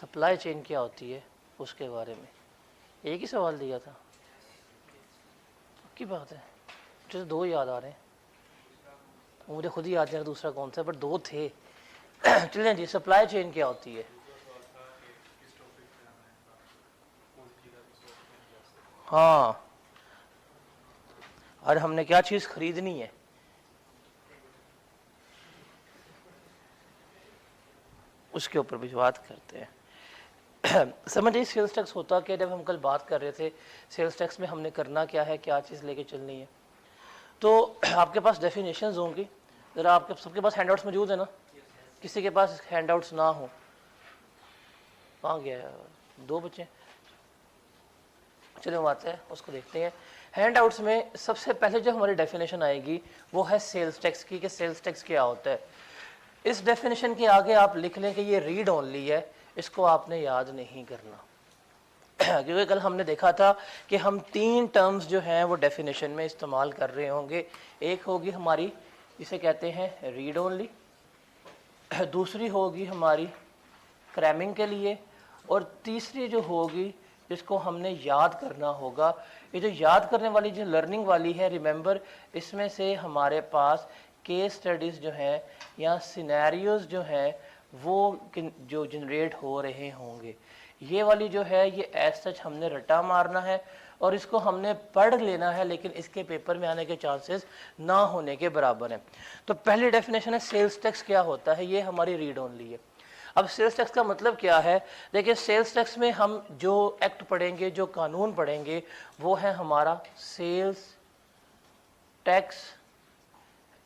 Supply chain क्या होती है उसके बारे में एक ही सवाल दिया था। पक्की बात है, मुझे दो याद आ रहे हैं, मुझे खुद ही याद नहीं आ रहा दूसरा कौन सा, बट दो थे। चलिए जी, सप्लाई चेन क्या होती है? हाँ, और हमने क्या चीज़ खरीदनी है, उसके ऊपर भी बात करते हैं। समझिए सेल्स टैक्स होता क्या, जब हम कल बात कर रहे थे सेल्स टैक्स में हमने करना क्या है, क्या चीज़ लेके चलनी है, तो आपके पास डेफिनेशंस होंगी। ज़रा आपके सबके पास हैंडआउट्स मौजूद है ना? किसी के पास हैंडआउट्स ना हो, कहाँ गया? दो बच्चे, चलो हम आते हैं उसको देखते हैं। हैंडआउट्स में सबसे पहले जो हमारी डेफिनेशन आएगी वो है सेल्स टैक्स की, कि सेल्स टैक्स क्या होता है। इस डेफिनेशन के आगे आप लिख लें कि ये रीड ओनली है, इसको आपने याद नहीं करना। क्योंकि कल हमने देखा था कि हम तीन टर्म्स जो हैं वो डेफिनेशन में इस्तेमाल कर रहे होंगे। एक होगी हमारी, इसे कहते हैं रीड ओनली, दूसरी होगी हमारी क्रैमिंग के लिए, और तीसरी जो होगी जिसको हमने याद करना होगा। ये जो याद करने वाली जो लर्निंग वाली है, रिमेंबर, इसमें से हमारे पास केस स्टडीज़ जो हैं या सिनेरियोज जो हैं वो जो जनरेट हो रहे होंगे। ये वाली जो है ये एज सच हमने रटा मारना है और इसको हमने पढ़ लेना है, लेकिन इसके पेपर में आने के चांसेस ना होने के बराबर हैं। तो पहली डेफिनेशन है सेल्स टैक्स क्या होता है, ये हमारी रीड ओनली है। अब सेल्स टैक्स का मतलब क्या है? देखिए, सेल्स टैक्स में हम जो एक्ट पढ़ेंगे, जो कानून पढ़ेंगे, वो है हमारा सेल्स टैक्स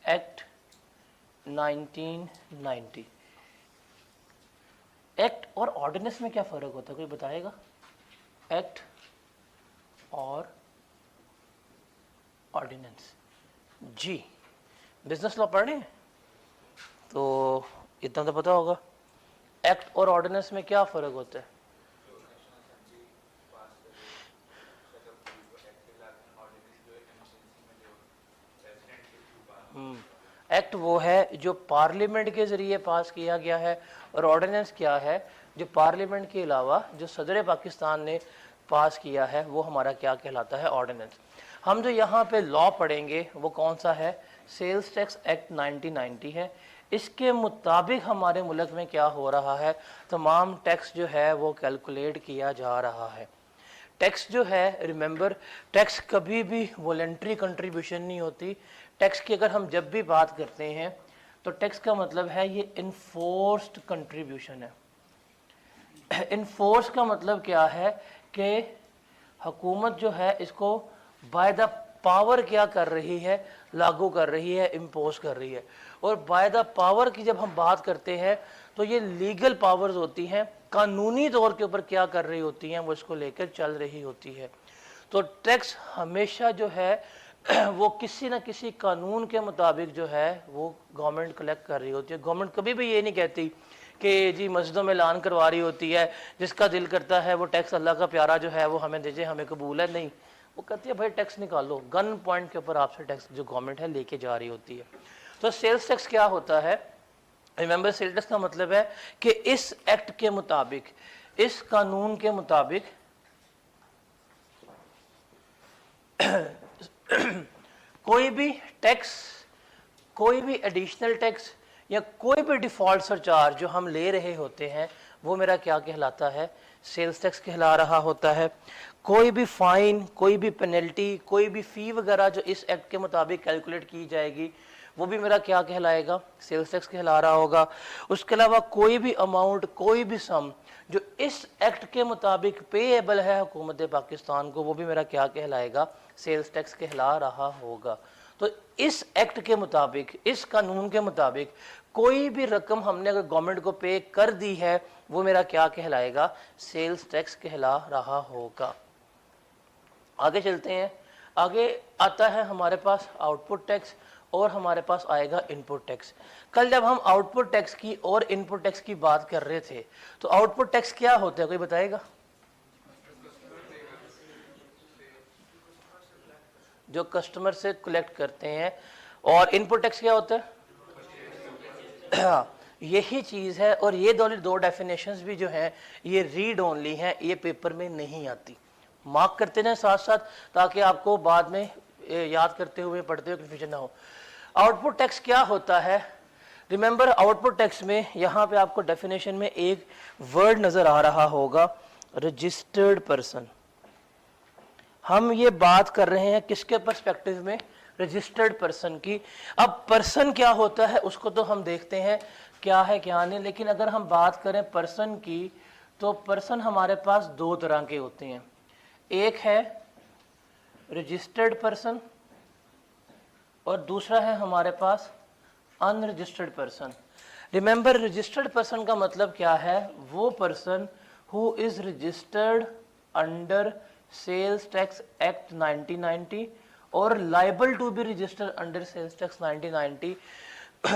एक्ट 1990। एक्ट और ऑर्डिनेंस में क्या फ़र्क होता है, कोई बताएगा? एक्ट और ऑर्डिनेंस, जी बिजनेस लॉ पढ़े हैं तो इतना तो पता होगा। एक्ट और ऑर्डिनेंस में क्या फ़र्क होता है? एक्ट वो है जो पार्लियामेंट के ज़रिए पास किया गया है, और ऑर्डिनेंस क्या है? जो पार्लियामेंट के अलावा जो सदर पाकिस्तान ने पास किया है वो हमारा क्या कहलाता है? ऑर्डिनेंस। हम जो यहाँ पे लॉ पढ़ेंगे वो कौन सा है? सेल्स टैक्स एक्ट 1990 है। इसके मुताबिक हमारे मुल्क में क्या हो रहा है? तमाम टैक्स जो है वो कैलकुलेट किया जा रहा है। टैक्स जो है, रिमेंबर, टैक्स कभी भी वॉलेंट्री कंट्रीब्यूशन नहीं होती। टैक्स की अगर हम जब भी बात करते हैं तो टैक्स का मतलब है ये इन्फोर्स्ड कंट्रीब्यूशन है। इन्फोर्स का मतलब क्या है कि हुकूमत जो है इसको बाय द पावर क्या कर रही है? लागू कर रही है, इम्पोज कर रही है। और बाय द पावर की जब हम बात करते हैं तो ये लीगल पावर्स होती हैं, कानूनी तौर के ऊपर क्या कर रही होती हैं वो इसको लेकर चल रही होती है। तो टैक्स हमेशा जो है वो किसी ना किसी कानून के मुताबिक जो है वो गवर्नमेंट कलेक्ट कर रही होती है। गवर्नमेंट कभी भी ये नहीं कहती कि जी मस्जिदों में ऐलान करवा रही होती है जिसका दिल करता है वो टैक्स अल्लाह का प्यारा जो है वो हमें दीजिए, हमें कबूल है। नहीं, वो कहती है भाई टैक्स निकालो, गन पॉइंट के ऊपर आपसे टैक्स जो गवर्नमेंट है लेके जा रही होती है। तो सेल्स टैक्स क्या होता है? रिमेंबर, सेल्स टैक्स का मतलब है कि इस एक्ट के मुताबिक, इस कानून के मुताबिक कोई भी टैक्स, कोई भी एडिशनल टैक्स या कोई भी डिफ़ॉल्ट सरचार्ज जो हम ले रहे होते हैं वो मेरा क्या कहलाता है? सेल्स टैक्स कहला रहा होता है। कोई भी फ़ाइन, कोई भी पेनल्टी, कोई भी फ़ी वगैरह जो इस एक्ट के मुताबिक कैलकुलेट की जाएगी वो भी मेरा क्या कहलाएगा? सेल्स टैक्स कहला रहा होगा। उसके अलावा कोई भी अमाउंट, कोई भी सम जो इस एक्ट के मुताबिक पेएबल है हुकूमत पाकिस्तान को, वो भी मेरा क्या कहलाएगा? सेल्स टैक्स कहला रहा होगा। तो इस एक्ट के मुताबिक, इस कानून के मुताबिक कोई भी रकम हमने अगर गवर्नमेंट को पे कर दी है वो मेरा क्या कहलाएगा? सेल्स टैक्स कहला रहा होगा। आगे चलते हैं। आगे आता है हमारे पास आउटपुट टैक्स और हमारे पास आएगा इनपुट टैक्स। कल जब हम आउटपुट टैक्स की और इनपुट टैक्स की बात कर रहे थे तो आउटपुट टैक्स क्या होता है, कोई बताएगा? जो कस्टमर से कलेक्ट करते हैं। और इनपुट टैक्स क्या होता है? हाँ, यही चीज़ है। और ये दो डेफिनेशंस भी जो हैं ये रीड ओनली हैं, ये पेपर में नहीं आती। मार्क करते रहें साथ साथ, ताकि आपको बाद में याद करते हुए पढ़ते हुए कन्फ्यूजन ना हो। आउटपुट टैक्स क्या होता है? रिमेंबर, आउटपुट टैक्स में यहाँ पे आपको डेफिनेशन में एक वर्ड नजर आ रहा होगा, रजिस्टर्ड पर्सन। हम ये बात कर रहे हैं किसके पर्सपेक्टिव में? रजिस्टर्ड पर्सन की। अब पर्सन क्या होता है उसको तो हम देखते हैं क्या है क्या नहीं, लेकिन अगर हम बात करें पर्सन की, तो पर्सन हमारे पास दो तरह के होते हैं। एक है रजिस्टर्ड पर्सन और दूसरा है हमारे पास unregistered person. Remember, registered person का मतलब क्या है? वो person who is registered under sales tax act 1990 और liable to be registered under sales tax 1990,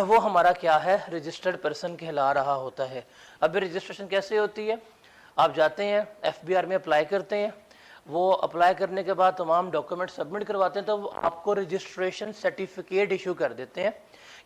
वो हमारा क्या है? रजिस्टर्ड पर्सन कहला रहा होता है। अब रजिस्ट्रेशन कैसे होती है? आप जाते हैं FBR में अप्लाई करते हैं, वो अप्लाई करने के बाद तमाम डॉक्यूमेंट सबमिट करवाते हैं, तो वो आपको रजिस्ट्रेशन सर्टिफिकेट इशू कर देते हैं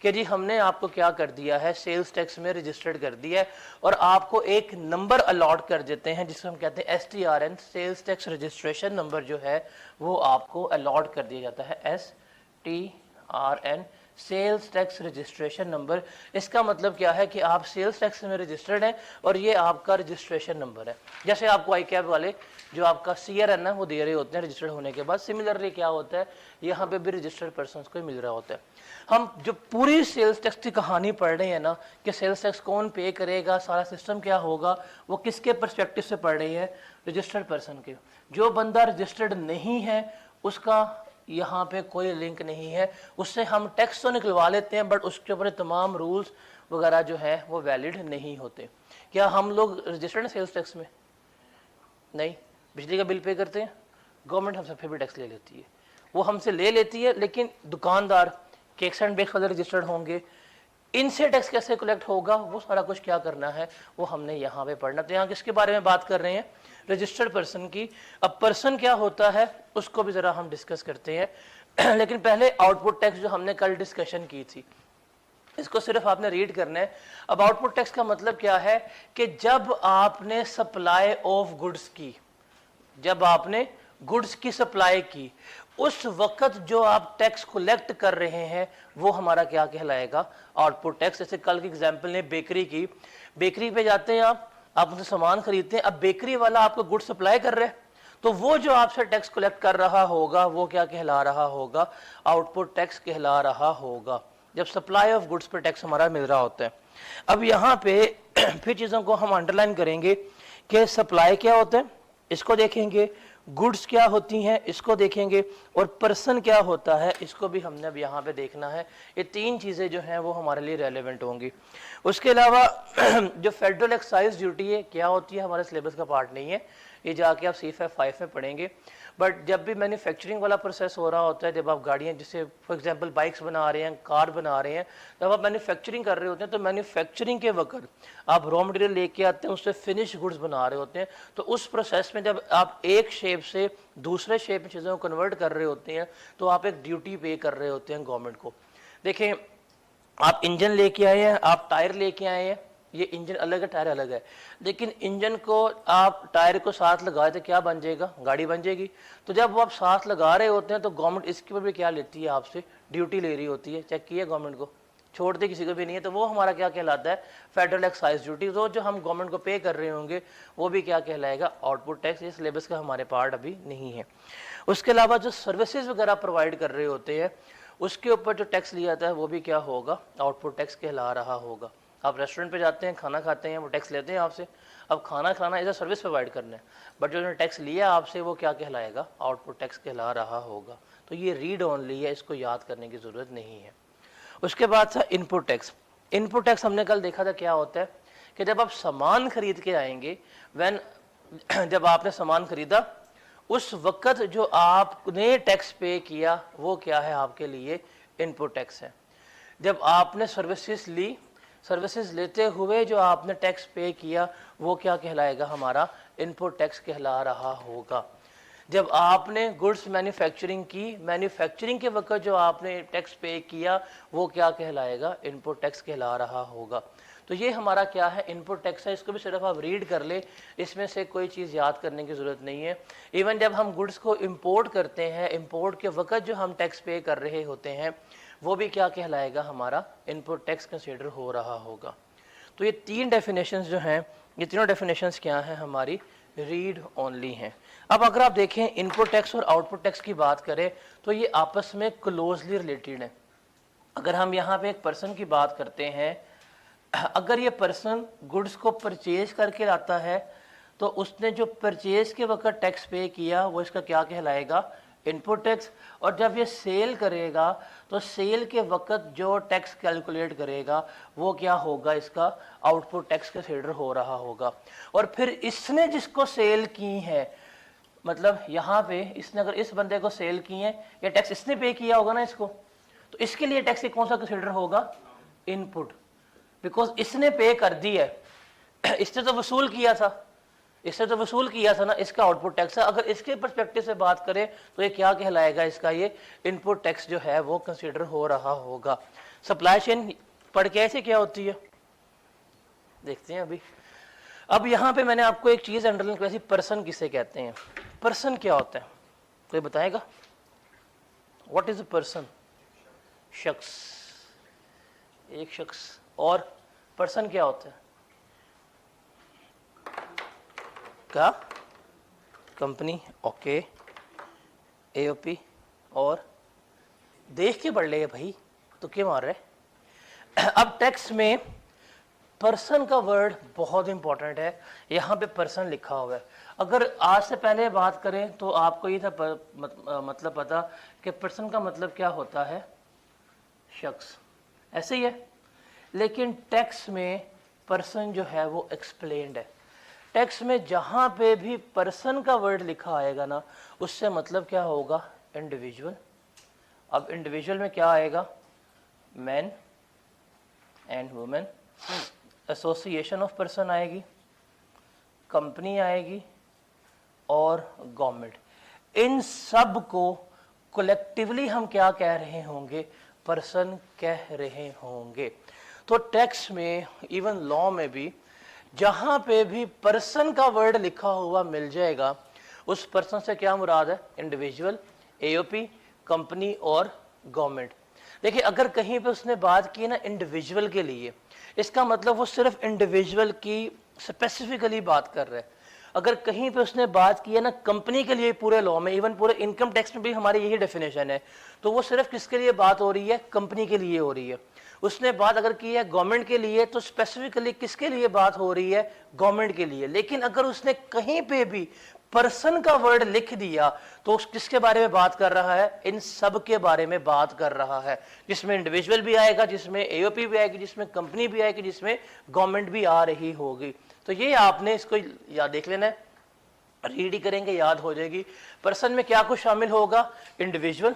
कि जी हमने आपको क्या कर दिया है, सेल्स टैक्स में रजिस्टर्ड कर दिया है, और आपको एक नंबर अलॉट कर देते हैं जिसको हम कहते हैं STRN, sales tax registration number जो है वो आपको अलॉट कर दिया जाता है, STRN, sales tax registration number. इसका मतलब क्या है कि आप सेल्स टैक्स में रजिस्टर्ड हैं और ये आपका रजिस्ट्रेशन नंबर है। जैसे आपको आई कैब वाले जो आपका CRN है वो दे रहे होते हैं रजिस्टर्ड होने के बाद, सिमिलरली क्या होता है यहाँ पे भी रजिस्टर्ड पर्सन को मिल रहा होता है। हम जो पूरी सेल्स टैक्स की कहानी पढ़ रहे हैं ना, कि सेल्स टैक्स कौन पे करेगा, सारा सिस्टम क्या होगा, वो किसके पर्सपेक्टिव से पढ़ रही है? रजिस्टर्ड पर्सन के। जो बंदा रजिस्टर्ड नहीं है उसका यहाँ पे कोई लिंक नहीं है, उससे हम टैक्स तो निकलवा लेते हैं बट उसके ऊपर तमाम रूल्स वगैरह जो है वो वैलिड नहीं होते। क्या हम लोग रजिस्टर्ड सेल्स टैक्स में? नहीं। बिजली का बिल पे करते हैं, गवर्नमेंट हमसे फिर भी टैक्स ले लेती है, वो हमसे ले लेती है, लेकिन दुकानदार केक्स एंड बेक्स वाले रजिस्टर्ड होंगे, इनसे टैक्स कैसे कलेक्ट होगा, वो सारा कुछ क्या करना है वो हमने यहाँ पे पढ़ना। तो यहाँ किसके बारे में बात कर रहे हैं? रजिस्टर्ड पर्सन की। अब पर्सन क्या होता है उसको भी जरा हम डिस्कस करते हैं लेकिन पहले आउटपुट टैक्स जो हमने कल डिस्कशन की थी इसको सिर्फ आपने रीड करना है। अब आउटपुट टैक्स का मतलब क्या है कि जब आपने सप्लाई ऑफ गुड्स की, जब आपने गुड्स की सप्लाई की, उस वक्त जो आप टैक्स कलेक्ट कर रहे हैं वो हमारा क्या कहलाएगा? Output tax. जैसे कल की एग्जांपल ने बेकरी की, बेकरी पे जाते हैं आप उनसे सामान खरीदते हैं, अब बेकरी वाला आपको गुड्स सप्लाई कर रहे हैं, तो वो जो आपसे टैक्स कलेक्ट कर रहा होगा वो क्या कहला रहा होगा? आउटपुट टैक्स कहला रहा होगा, जब सप्लाई ऑफ गुड्स पर टैक्स हमारा मिल रहा होता है। अब यहाँ पे फिर चीज़ों को हम अंडरलाइन करेंगे कि सप्लाई क्या होता है, इसको देखेंगे, गुड्स क्या होती हैं इसको देखेंगे, और पर्सन क्या होता है इसको भी हमने अब यहाँ पे देखना है। ये तीन चीज़ें जो हैं वो हमारे लिए रेलेवेंट होंगी। उसके अलावा जो फेडरल एक्साइज ड्यूटी है क्या होती है, हमारे सिलेबस का पार्ट नहीं है, ये जाके आप C5 में पढ़ेंगे। बट जब भी मैन्युफैक्चरिंग वाला प्रोसेस हो रहा होता है, जब आप गाड़ियाँ जैसे फॉर एग्जांपल बाइक्स बना रहे हैं, कार बना रहे हैं, जब आप मैन्युफैक्चरिंग कर रहे होते हैं तो मैन्युफैक्चरिंग के वक्त आप रॉ मटेरियल लेके आते हैं, उससे फिनिश गुड्स बना रहे होते हैं, तो उस प्रोसेस में जब आप एक शेप से दूसरे शेप में चीज़ों को कन्वर्ट कर रहे होते हैं तो आप एक ड्यूटी पे कर रहे होते हैं गवर्नमेंट को। देखें, आप इंजन लेके आए हैं, आप टायर लेके आए हैं, ये इंजन अलग है टायर अलग है, लेकिन इंजन को आप टायर को साथ लगाए तो क्या बन जाएगा? गाड़ी बन जाएगी। तो जब वो आप साथ लगा रहे होते हैं तो गवर्नमेंट इसके ऊपर भी क्या लेती है? आपसे ड्यूटी ले रही होती है। चेक किया गवर्नमेंट को, छोड़ते किसी को भी नहीं है, तो वो हमारा क्या कहलाता है? Federal excise duty. तो जो हम गवर्नमेंट को पे कर रहे होंगे वो भी क्या कहलाएगा? Output tax. ये सिलेबस का हमारे पार्ट अभी नहीं है। उसके अलावा जो सर्विसेज वगैरह प्रोवाइड कर रहे होते हैं उसके ऊपर जो टैक्स लिया जाता है वो भी क्या होगा? आउटपुट टैक्स कहला रहा होगा। आप रेस्टोरेंट पे जाते हैं, खाना खाते हैं, वो टैक्स लेते हैं आपसे। अब खाना खाना इधर सर्विस प्रोवाइड करना है, बट जो टैक्स लिया आपसे वो क्या कहलाएगा? आउटपुट टैक्स कहला रहा होगा। तो ये रीड ओनली है, इसको याद करने की ज़रूरत नहीं है। उसके बाद था इनपुट टैक्स। इनपुट टैक्स हमने कल देखा था क्या होता है कि जब आप सामान खरीद के आएंगे, जब आपने सामान खरीदा उस वक्त जो आपने टैक्स पे किया वो क्या है? आपके लिए इनपुट टैक्स है। जब आपने सर्विसेज ली, सर्विसेज लेते हुए जो आपने टैक्स पे किया वो क्या कहलाएगा? हमारा इनपुट टैक्स कहला रहा होगा। जब आपने गुड्स मैन्युफैक्चरिंग की, मैन्युफैक्चरिंग के वक्त जो आपने टैक्स पे किया वो क्या कहलाएगा? इनपुट टैक्स कहला रहा होगा। तो ये हमारा क्या है, इनपुट टैक्स है। इसको भी सिर्फ आप रीड कर ले, इसमें से कोई चीज़ याद करने की ज़रूरत नहीं है। इवन जब हम गुड्स को इंपोर्ट करते हैं, इंपोर्ट के वक्त जो हम टैक्स पे कर रहे होते हैं वो भी क्या कहलाएगा, हमारा इनपुट टैक्स कंसिडर हो रहा होगा। तो ये 3 डेफिनेशंस जो हैं, ये तीनों डेफिनेशंस क्या हैं, हमारी रीड ओनली हैं। अब अगर आप देखें इनपुट टैक्स और आउटपुट टैक्स की बात करें तो ये आपस में क्लोजली रिलेटेड है। अगर हम यहाँ पे एक पर्सन की बात करते हैं, अगर ये पर्सन गुड्स को परचेज करके लाता है तो उसने जो परचेज के वक्त टैक्स पे किया वो इसका क्या कहलाएगा, इनपुट टैक्स। और जब ये सेल करेगा तो सेल के वक्त जो टैक्स कैलकुलेट करेगा वो क्या होगा, इसका आउटपुट टैक्स कंसीडर हो रहा होगा। और फिर इसने जिसको सेल की है, मतलब यहाँ पे इसने अगर इस बंदे को सेल की है, ये टैक्स इसने पे किया होगा ना इसको, तो इसके लिए टैक्स कौन सा कंसीडर होगा, इनपुट, बिकॉज इसने पे कर दी है, इसने तो वसूल किया था, इससे तो वसूल किया था ना, इसका आउटपुट टैक्स है। अगर इसके पर्सपेक्टिव से बात करें तो ये क्या कहलाएगा, इसका ये इनपुट टैक्स जो है वो कंसीडर हो रहा होगा। सप्लाई चेन पढ़ के ऐसे क्या होती है देखते हैं अभी। अब यहाँ पे मैंने आपको एक चीज अंडरलाइन की, पर्सन किसे कहते हैं, पर्सन क्या होता है, कोई बताएगा, व्हाट इज अ पर्सन, शख्स, एक शख्स। और पर्सन क्या होता है, क्या, कंपनी, ओके, एओपी। और देख के पढ़ ले भाई, तो क्या मार रहे। अब टैक्स में पर्सन का वर्ड बहुत इंपॉर्टेंट है, यहाँ पे पर्सन लिखा हुआ है। अगर आज से पहले बात करें तो आपको ये था मतलब पता कि पर्सन का मतलब क्या होता है, शख्स, ऐसे ही है। लेकिन टैक्स में पर्सन जो है वो एक्सप्लेन्ड है। टैक्स में जहां पे भी पर्सन का वर्ड लिखा आएगा ना, उससे मतलब क्या होगा, इंडिविजुअल। अब इंडिविजुअल में क्या आएगा, man and women, association of person आएगी, कंपनी आएगी और गवर्नमेंट। इन सब को कलेक्टिवली हम क्या कह रहे होंगे, पर्सन कह रहे होंगे। तो टैक्स में, इवन लॉ में भी, जहां पे भी पर्सन का वर्ड लिखा हुआ मिल जाएगा, उस पर्सन से क्या मुराद है, इंडिविजुअल, एओपी, कंपनी और गवर्नमेंट। देखिए अगर कहीं पे उसने बात की ना इंडिविजुअल के लिए, इसका मतलब वो सिर्फ इंडिविजुअल की स्पेसिफिकली बात कर रहा है। अगर कहीं पे उसने बात की है ना कंपनी के लिए, पूरे लॉ में, इवन पूरे इनकम टैक्स में भी हमारी यही डेफिनेशन है, तो वो सिर्फ किसके लिए बात हो रही है, कंपनी के लिए हो रही है। उसने बात अगर की है गवर्नमेंट के लिए, तो स्पेसिफिकली किसके लिए बात हो रही है, गवर्नमेंट के लिए। लेकिन अगर उसने कहीं पे भी पर्सन का वर्ड लिख दिया तो किसके बारे में बात कर रहा है, इन सब के बारे में बात कर रहा है, जिसमें इंडिविजुअल भी आएगा, जिसमें एओपी भी आएगी, जिसमें कंपनी भी आएगी, जिसमें गवर्नमेंट भी आ रही होगी। तो ये आपने इसको याद देख लेना है, रीड ही करेंगे याद हो जाएगी। पर्सन में क्या कुछ शामिल होगा, इंडिविजुअल,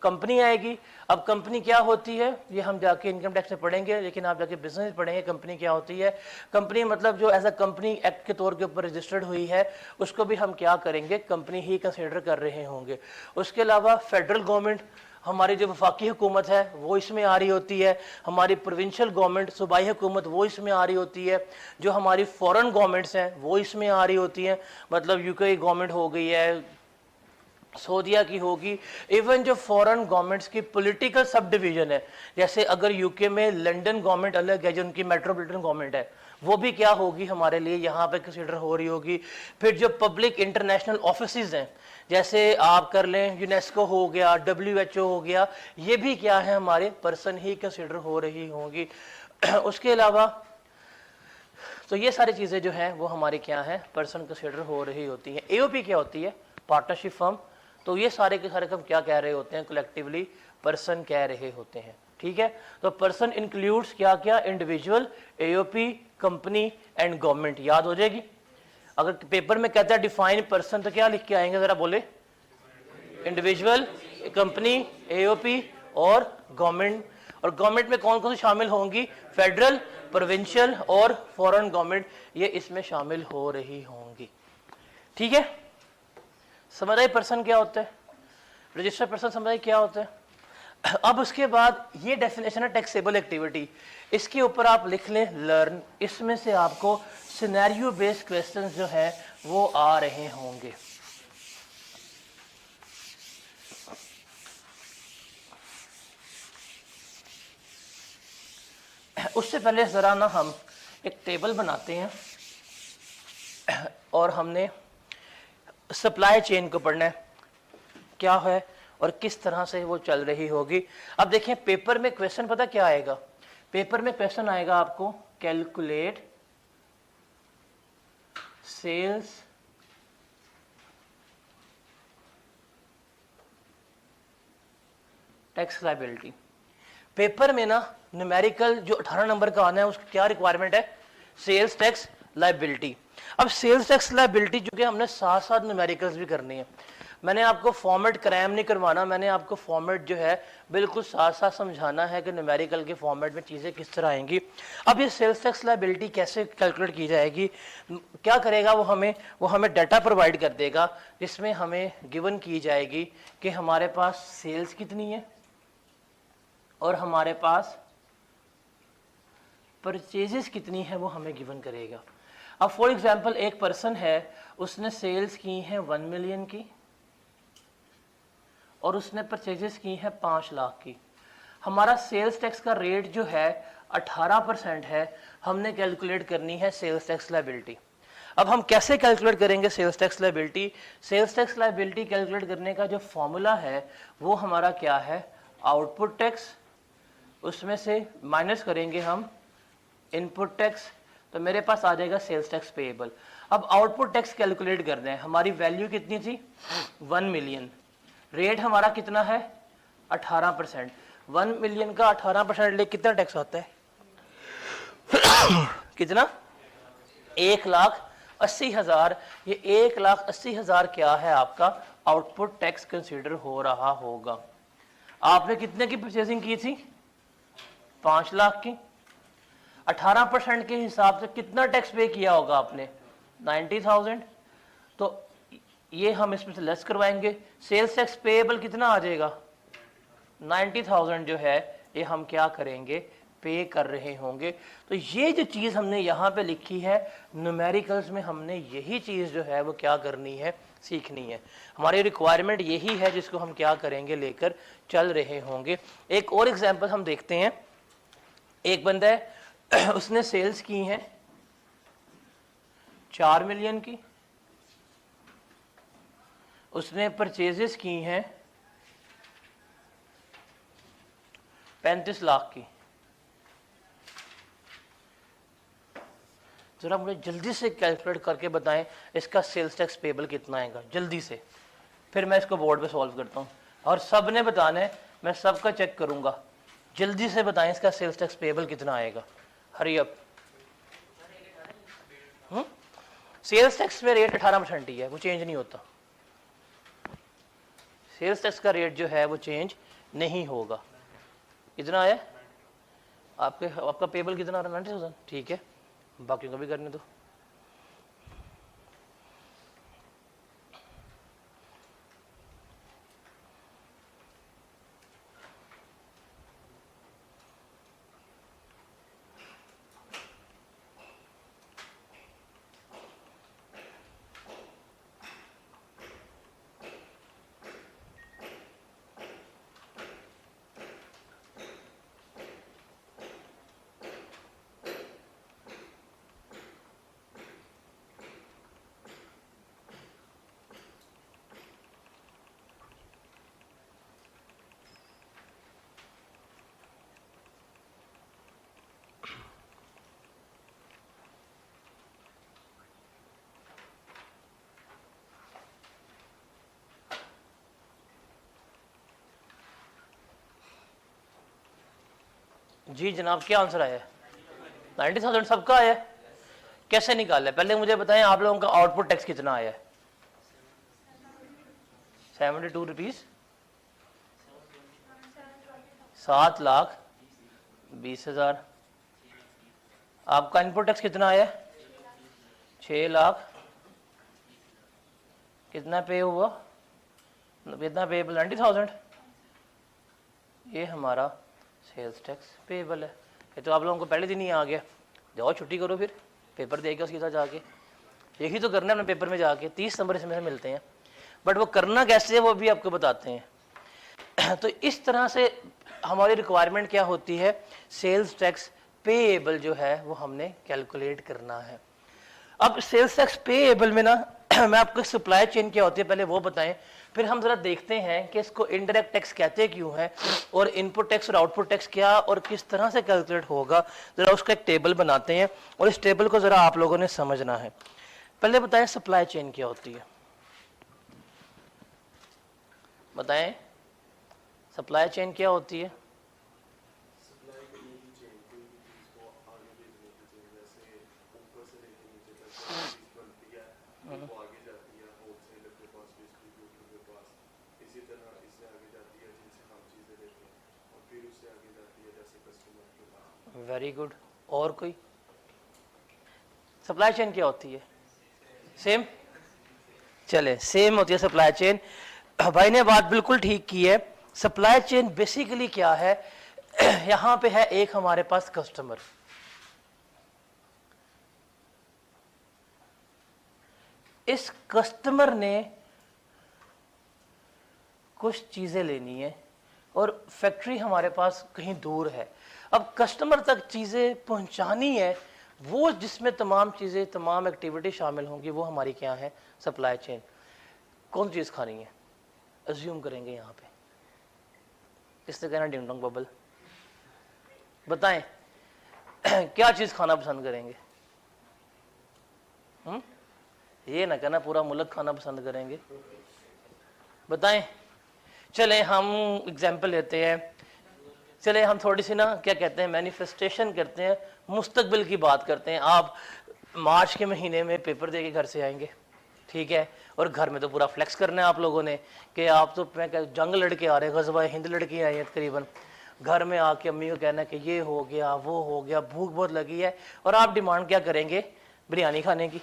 कंपनी आएगी। अब कंपनी क्या होती है ये हम जाके इनकम टैक्स में पढ़ेंगे, लेकिन आप जाके बिजनेस में पढ़ेंगे कंपनी क्या होती है। कंपनी मतलब जो एज अ कंपनी एक्ट के तौर के ऊपर रजिस्टर्ड हुई है, उसको भी हम क्या करेंगे, कंपनी ही कंसिडर कर रहे होंगे। उसके अलावा फेडरल गवर्नमेंट, हमारी जो वफाकी हुकूमत है वो इसमें आ रही होती है, हमारी प्रोविंशियल गवर्नमेंट, सूबाई हुकूमत वो इसमें आ रही होती है, जो हमारी फॉरेन गवर्नमेंट्स हैं वो इसमें आ रही होती हैं, मतलब यूके गवर्नमेंट हो गई है, सऊदीया की होगी। इवन जो फॉरेन गवर्नमेंट्स की पॉलिटिकल सब डिवीजन है, जैसे अगर यूके में लंदन गवर्नमेंट अलग है, जो उनकी मेट्रोपॉलिटन गवर्नमेंट है, वो भी क्या होगी हमारे लिए यहाँ पे कंसिडर हो रही होगी। फिर जो पब्लिक इंटरनेशनल ऑफिसेज हैं, जैसे आप कर लें यूनेस्को हो गया, WHO हो गया, ये भी क्या है हमारे पर्सन ही कंसिडर हो रही होंगी। उसके अलावा तो ये सारी चीज़ें जो हैं वो हमारी क्या है, पर्सन कंसिडर हो रही होती हैं। एओपी क्या होती है, पार्टनरशिप फर्म। तो ये सारे के सारे हम क्या कह रहे होते हैं, कलेक्टिवली पर्सन कह रहे होते हैं, ठीक है। तो पर्सन इंक्लूड्स क्या क्या, individual, AOP, company and government. याद हो जाएगी। अगर पेपर में कहता है डिफाइन पर्सन तो क्या लिख के आएंगे जरा बोले, इंडिविजुअल, कंपनी, एओपी और गवर्नमेंट। और गवर्नमेंट में कौन कौन सी शामिल होंगी, फेडरल, प्रोविंशियल और फॉरेन गवर्नमेंट, ये इसमें शामिल हो रही होंगी, ठीक है। समझ आए पर्सन क्या होता है, रजिस्टर्ड पर्सन समझ आए क्या होता है। अब उसके बाद ये डेफिनेशन है टैक्सेबल एक्टिविटी, इसके ऊपर आप लिख लें लर्न। इसमें से आपको सिनेरियो बेस्ड क्वेश्चंस जो है वो आ रहे होंगे। उससे पहले ज़रा ना हम एक टेबल बनाते हैं और हमने सप्लाई चेन को पढ़ना है क्या है और किस तरह से वो चल रही होगी। अब देखें पेपर में क्वेश्चन पता क्या आएगा, पेपर में क्वेश्चन आएगा आपको calculate sales tax liability. Paper में ना न्यूमेरिकल जो 18 नंबर का आना है उसकी क्या रिक्वायरमेंट है, सेल्स टैक्स लायबिलिटी। अब सेल्स टैक्स लायबिलिटी चूंकि हमने साथ साथ न्यूमेरिकल्स भी करनी है, मैंने आपको फॉर्मेट क्रैम नहीं करवाना, मैंने आपको फॉर्मेट जो है बिल्कुल साथ साथ समझाना है कि न्यूमेरिकल के फॉर्मेट में चीज़ें किस तरह आएंगी। अब ये सेल्स टैक्स लायबिलिटी कैसे कैलकुलेट की जाएगी, क्या करेगा वो हमें डाटा प्रोवाइड कर देगा जिसमें हमें गिवन की जाएगी कि हमारे पास सेल्स कितनी है और हमारे पास परचेजेस कितनी है वो हमें गिवन करेगा। अब फॉर एग्जांपल एक पर्सन है, उसने सेल्स की हैं 1 मिलियन की और उसने परचेजेस की हैं 5 लाख की। हमारा सेल्स टैक्स का रेट जो है 18% है, हमने कैलकुलेट करनी है सेल्स टैक्स लायबिलिटी। अब हम कैसे कैलकुलेट करेंगे sales tax liability, sales tax liability calculate करने का जो फॉर्मूला है वो हमारा क्या है, आउटपुट टैक्स, उसमें से माइनस करेंगे हम इनपुट टैक्स, तो मेरे पास आ जाएगा सेल्स टैक्स पेएबल। अब आउटपुट टैक्स कैलकुलेट करना है, हमारी वैल्यू कितनी थी 1 मिलियन, रेट हमारा कितना है 18%। 1 मिलियन का 18% ले कितना टैक्स आता है कितना, 1,80,000। ये 1,80,000 क्या है आपका आउटपुट टैक्स कंसीडर हो रहा होगा। आपने कितने की परचेजिंग की थी 5 लाख की, 18% के हिसाब से कितना टैक्स पे किया होगा आपने 90,000। तो ये हम इसमें से लेस करवाएंगे, सेल्स टैक्स पेएबल कितना आ जाएगा 90,000 जो है ये हम क्या करेंगे पे कर रहे होंगे। तो ये जो चीज़ हमने यहाँ पे लिखी है न्यूमेरिकल्स में, हमने यही चीज़ जो है वो क्या करनी है, सीखनी है। हमारी रिक्वायरमेंट यही है जिसको हम क्या करेंगे लेकर चल रहे होंगे। एक और एग्जांपल हम देखते हैं, एक बंदा है उसने सेल्स की हैं 4 मिलियन की, उसने परचेजेस की हैं 35 लाख की। जरा मुझे जल्दी से कैलकुलेट करके बताएं इसका सेल्स टैक्स पेबल कितना आएगा जल्दी से, फिर मैं इसको बोर्ड पे सॉल्व करता हूं और सब ने बताना है, मैं सबका चेक करूंगा। जल्दी से बताएं इसका सेल्स टैक्स पेबल कितना आएगा, हरी अप। सेल्स टैक्स में रेट 18% ही है, वो चेंज नहीं होता। सेल्स टैक्स का रेट जो है वो चेंज नहीं होगा। कितना है आपका पेबल कितना आ रहा है 90,000, ठीक है, बाकियों को भी करने दो। जी जनाब, क्या आंसर आया है 90,000 सबका आया है। कैसे निकाला है पहले मुझे बताएं, आप लोगों का आउटपुट टैक्स कितना आया है 72 रुपीज, 7,20,000। आपका इनपुट टैक्स कितना आया 6 लाख, कितना पे हुआ, कितना पे 90,000, ये हमारा सेल्स टैक्स पेएबल है। ये तो आप लोगों को पहले दिन ही आ गया, जाओ छुट्टी करो, फिर पेपर देगा उसके साथ जाके, यही तो करना है अपने पेपर में जाके। 30 नंबर इसमें से मिलते हैं, बट वो करना कैसे है वो भी आपको बताते हैं। तो इस तरह से हमारी रिक्वायरमेंट क्या होती है, सेल्स टैक्स पेएबल जो है वो हमने कैलकुलेट करना है। अब सेल्स टैक्स पेएबल में ना मैं आपको सप्लाई चेन क्या होती है पहले वो बताएं, फिर हम जरा देखते हैं कि इसको इनडायरेक्ट टैक्स कहते क्यों हैं, और इनपुट टैक्स और आउटपुट टैक्स क्या और किस तरह से कैलकुलेट होगा, जरा उसका एक टेबल बनाते हैं और इस टेबल को जरा आप लोगों ने समझना है। पहले बताएं सप्लाई चेन क्या होती है, बताएं सप्लाई चेन क्या होती है। वेरी गुड, और कोई? सप्लाई चेन क्या होती है? सेम, चले सेम होती है सप्लाई चेन। भाई ने बात बिल्कुल ठीक की है। सप्लाई चेन बेसिकली क्या है, यहां पे है एक हमारे पास कस्टमर, इस कस्टमर ने कुछ चीजें लेनी है और फैक्ट्री हमारे पास कहीं दूर है। अब कस्टमर तक चीजें पहुंचानी है, वो जिसमें तमाम चीजें तमाम एक्टिविटी शामिल होंगी वो हमारी क्या है, सप्लाई चेन। कौन चीज खानी है, अज्यूम करेंगे यहाँ पे, किसने कहना डिंग डोंग बबल, बताएं क्या चीज खाना पसंद करेंगे? ये ना कहना पूरा मुल्क खाना पसंद करेंगे, बताएं। चले हम एग्जाम्पल लेते हैं, चले हम थोड़ी सी ना क्या कहते हैं मैनिफेस्टेशन करते हैं, मुस्तकबिल की बात करते हैं। आप मार्च के महीने में पेपर दे के घर से आएंगे, ठीक है, और घर में तो पूरा फ्लेक्स करना है आप लोगों ने कि आप तो मैं जंग लड़के आ रहे हैं, गज़वा हिंद लड़के आए हैं तकरीबन। घर में आके अम्मी को कहना कि ये हो गया वो हो गया, भूख बहुत लगी है, और आप डिमांड क्या करेंगे, बिरयानी खाने की।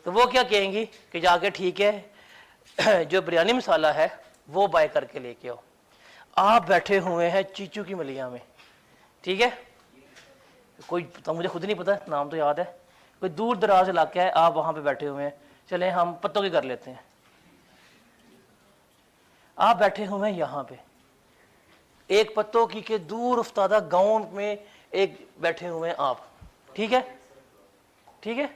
तो वो क्या कहेंगी कि जाके ठीक है जो बिरयानी मसाला है वो बाय करके लेके आओ। आप बैठे हुए हैं चीचू की मलिया में, ठीक है, कोई तो मुझे खुद नहीं पता, नाम तो याद है, कोई दूर दराज इलाका है, आप वहां पे बैठे हुए हैं। चले हम पत्तों की कर लेते हैं, आप बैठे हुए हैं यहाँ पे एक पत्तों की के दूर उफ्तादा गांव में एक बैठे हुए हैं आप, ठीक है, ठीक है।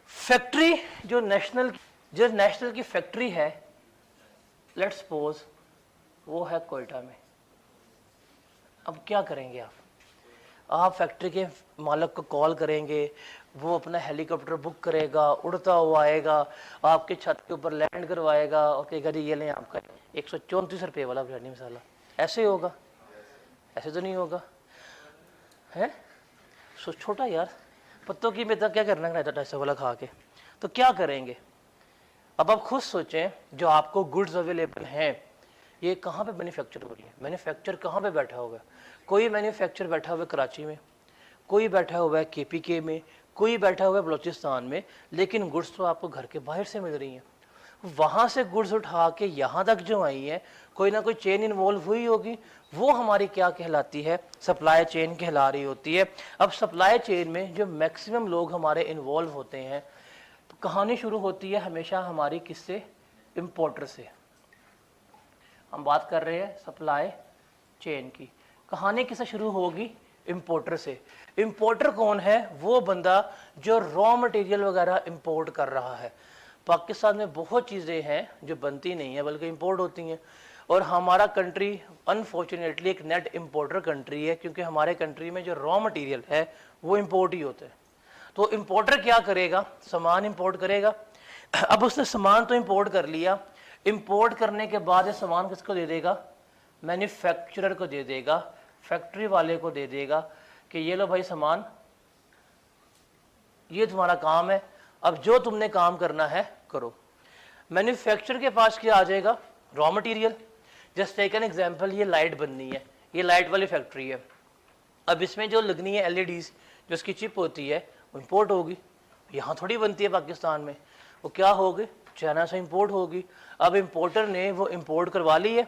फैक्ट्री जो नेशनल की फैक्ट्री है, लेट्स सपोज वो है कोयटा में। अब क्या करेंगे आप फैक्ट्री के मालिक को कॉल करेंगे, वो अपना हेलीकॉप्टर बुक करेगा, उड़ता हुआ आएगा, आपके छत के ऊपर लैंड करवाएगा और कहेगा जी ये लें आपका 134 रुपये वाला बिरयानी मसाला। ऐसे होगा? ऐसे तो नहीं होगा, है सो छोटा यार, पत्तों की में क्या करना है 250 वाला खा के, तो क्या करेंगे? अब आप खुद सोचें, जो आपको गुड्स अवेलेबल हैं ये कहाँ पे मैन्युफैक्चर हो रही है, मैन्युफैक्चर कहाँ पे बैठा हुआ है? कोई मैन्युफैक्चर बैठा हुआ है कराची में, कोई बैठा हुआ है KPK में, कोई बैठा हुआ है बलूचिस्तान में, लेकिन गुड्स तो आपको घर के बाहर से मिल रही हैं। वहाँ से गुड्स उठा के यहाँ तक जो आई है, कोई ना कोई चेन इन्वॉल्व हुई होगी, वो हमारी क्या कहलाती है, सप्लाई चेन कहला रही होती है। अब सप्लाई चेन में जो मैक्सिमम लोग हमारे इन्वॉल्व होते हैं, तो कहानी शुरू होती है हमेशा हमारी किससे, इम्पोर्टर से। हम बात कर रहे हैं सप्लाई चेन की, कहानी किससे शुरू होगी, इम्पोर्टर से। इम्पोर्टर कौन है? वो बंदा जो रॉ मटेरियल वगैरह इंपोर्ट कर रहा है। पाकिस्तान में बहुत चीज़ें हैं जो बनती नहीं है बल्कि इंपोर्ट होती हैं, और हमारा कंट्री अनफॉर्चुनेटली एक नेट इंपोर्टर कंट्री है, क्योंकि हमारे कंट्री में जो रॉ मटेरियल है वो इंपोर्ट ही होते हैं। तो इंपोर्टर क्या करेगा, सामान इंपोर्ट करेगा। अब उसने सामान तो इंपोर्ट कर लिया, इंपोर्ट करने के बाद ये सामान किसको दे देगा, मैन्युफैक्चरर को दे देगा, फैक्ट्री वाले को दे देगा कि ये लो भाई सामान, ये तुम्हारा काम है, अब जो तुमने काम करना है करो। मैन्युफैक्चरर के पास क्या आ जाएगा, raw material. Just take an example, ये लाइट बननी है, ये लाइट वाली फैक्ट्री है। अब इसमें जो लगनी है LEDs, जो इसकी चिप होती है वो इंपोर्ट होगी, यहाँ थोड़ी बनती है पाकिस्तान में, वो क्या होगी, चाइना से इंपोर्ट होगी। अब इंपोर्टर ने वो इंपोर्ट करवा ली है,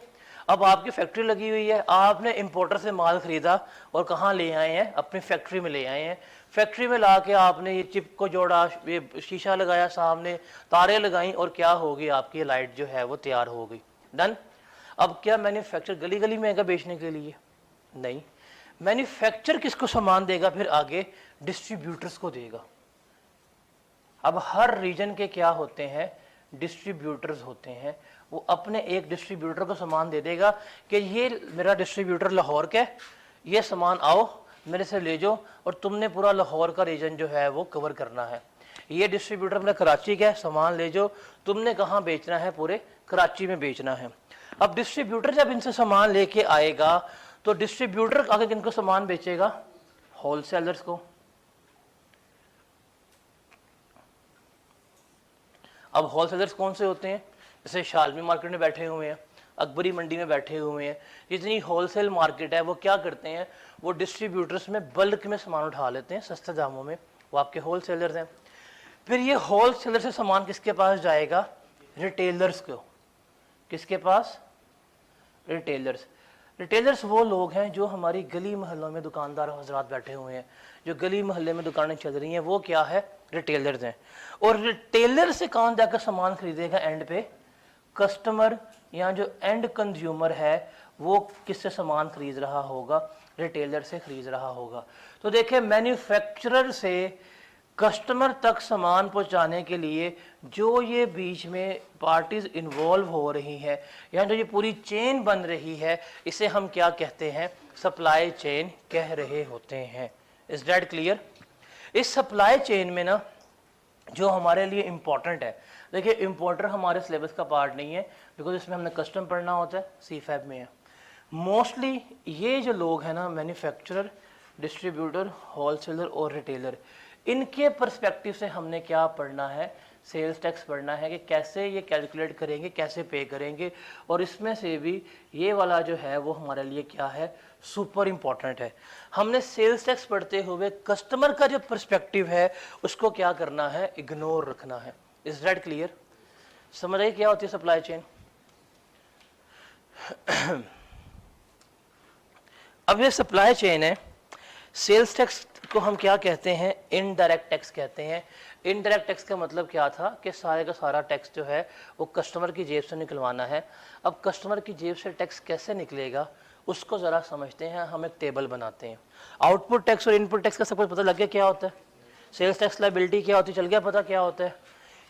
अब आपकी फैक्ट्री लगी हुई है, आपने इंपोर्टर से माल खरीदा और कहाँ ले आए हैं, अपनी फैक्ट्री में ले आए हैं। फैक्ट्री में ला के आपने ये चिप को जोड़ा, ये शीशा लगाया, सामने तारे लगाई, और क्या होगी, आपकी लाइट जो है वो तैयार हो गई, डन। अब क्या मैन्युफैक्चर गली गली में आएगा बेचने के लिए? नहीं। मैन्युफैक्चर किसको सामान देगा फिर आगे? डिस्ट्रीब्यूटर्स को देगा। अब हर रीजन के क्या होते हैं, डिस्ट्रीब्यूटर्स होते हैं। वो अपने एक डिस्ट्रीब्यूटर को सामान दे देगा कि ये मेरा डिस्ट्रीब्यूटर लाहौर का है, ये सामान आओ मेरे से ले जाओ, और तुमने पूरा लाहौर का रीजन जो है वो कवर करना है। ये डिस्ट्रीब्यूटर मेरा कराची का है, सामान ले जाओ, तुमने कहाँ बेचना है, पूरे कराची में बेचना है। अब डिस्ट्रीब्यूटर जब इनसे सामान लेके आएगा तो डिस्ट्रीब्यूटर आगे किनको सामान बेचेगा? होलसेलर्स को। अब होलसेलर्स कौन से होते हैं? जैसे शालमी मार्केट में बैठे हुए हैं, अकबरी मंडी में बैठे हुए हैं, जितनी होलसेल मार्केट है वो क्या करते हैं, वो डिस्ट्रीब्यूटर्स में बल्क में सामान उठा लेते हैं सस्ते दामों में, वो आपके होलसेलर्स हैं। फिर ये होलसेलर से सामान किसके पास जाएगा? रिटेलर्स को। किसके पास? रिटेलर्स। रिटेलर्स वो लोग हैं जो हमारी गली मोहल्लों में दुकानदार हजरात बैठे हुए हैं, जो गली मोहल्ले में दुकानें चल रही हैं, वो क्या है? रिटेलर्स हैं। और रिटेलर से कौन जाकर सामान खरीदेगा एंड पे? कस्टमर या जो एंड कंज्यूमर है वो किससे सामान खरीद रहा होगा? रिटेलर से खरीद रहा होगा। तो देखिए, मैन्युफैक्चरर से कस्टमर तक सामान पहुंचाने के लिए जो ये बीच में पार्टीज इन्वॉल्व हो रही है, या जो ये पूरी चेन बन रही है, इसे हम क्या कहते हैं? सप्लाई चेन कह रहे होते हैं। Is that clear? इस सप्लाई चेन में ना जो हमारे लिए इम्पोर्टेंट है, देखिए इम्पोर्टर हमारे सिलेबस का पार्ट नहीं है, बिकॉज इसमें हमने कस्टम पढ़ना होता है, C-FAB में है। मोस्टली ये जो लोग हैं ना, मैन्युफैक्चरर, डिस्ट्रीब्यूटर, होलसेलर और रिटेलर, इनके पर्सपेक्टिव से हमने क्या पढ़ना है? सेल्स टैक्स पढ़ना है कि कैसे ये कैलकुलेट करेंगे, कैसे पे करेंगे। और इसमें से भी ये वाला जो है वो हमारे लिए क्या है? सुपर इम्पोर्टेंट है। हमने सेल्स टैक्स पढ़ते हुए कस्टमर का जो पर्सपेक्टिव है उसको क्या करना है? इग्नोर रखना है। Is that clear? समझ आइए क्या होती है सप्लाई चेन? अब ये सप्लाई चेन है। सेल्स टैक्स को हम क्या कहते हैं? इनडायरेक्ट टैक्स कहते हैं। इनडायरेक्ट टैक्स का मतलब क्या था कि सारे का सारा टैक्स जो है वो कस्टमर की जेब से निकलवाना है। अब कस्टमर की जेब से टैक्स कैसे निकलेगा उसको ज़रा समझते हैं। हम एक टेबल बनाते हैं। आउटपुट टैक्स और इनपुट टैक्स का सब कुछ पता लग गया क्या होता है? सेल्स टैक्स लायबिलिटी क्या होती है, चल गया पता क्या होता है?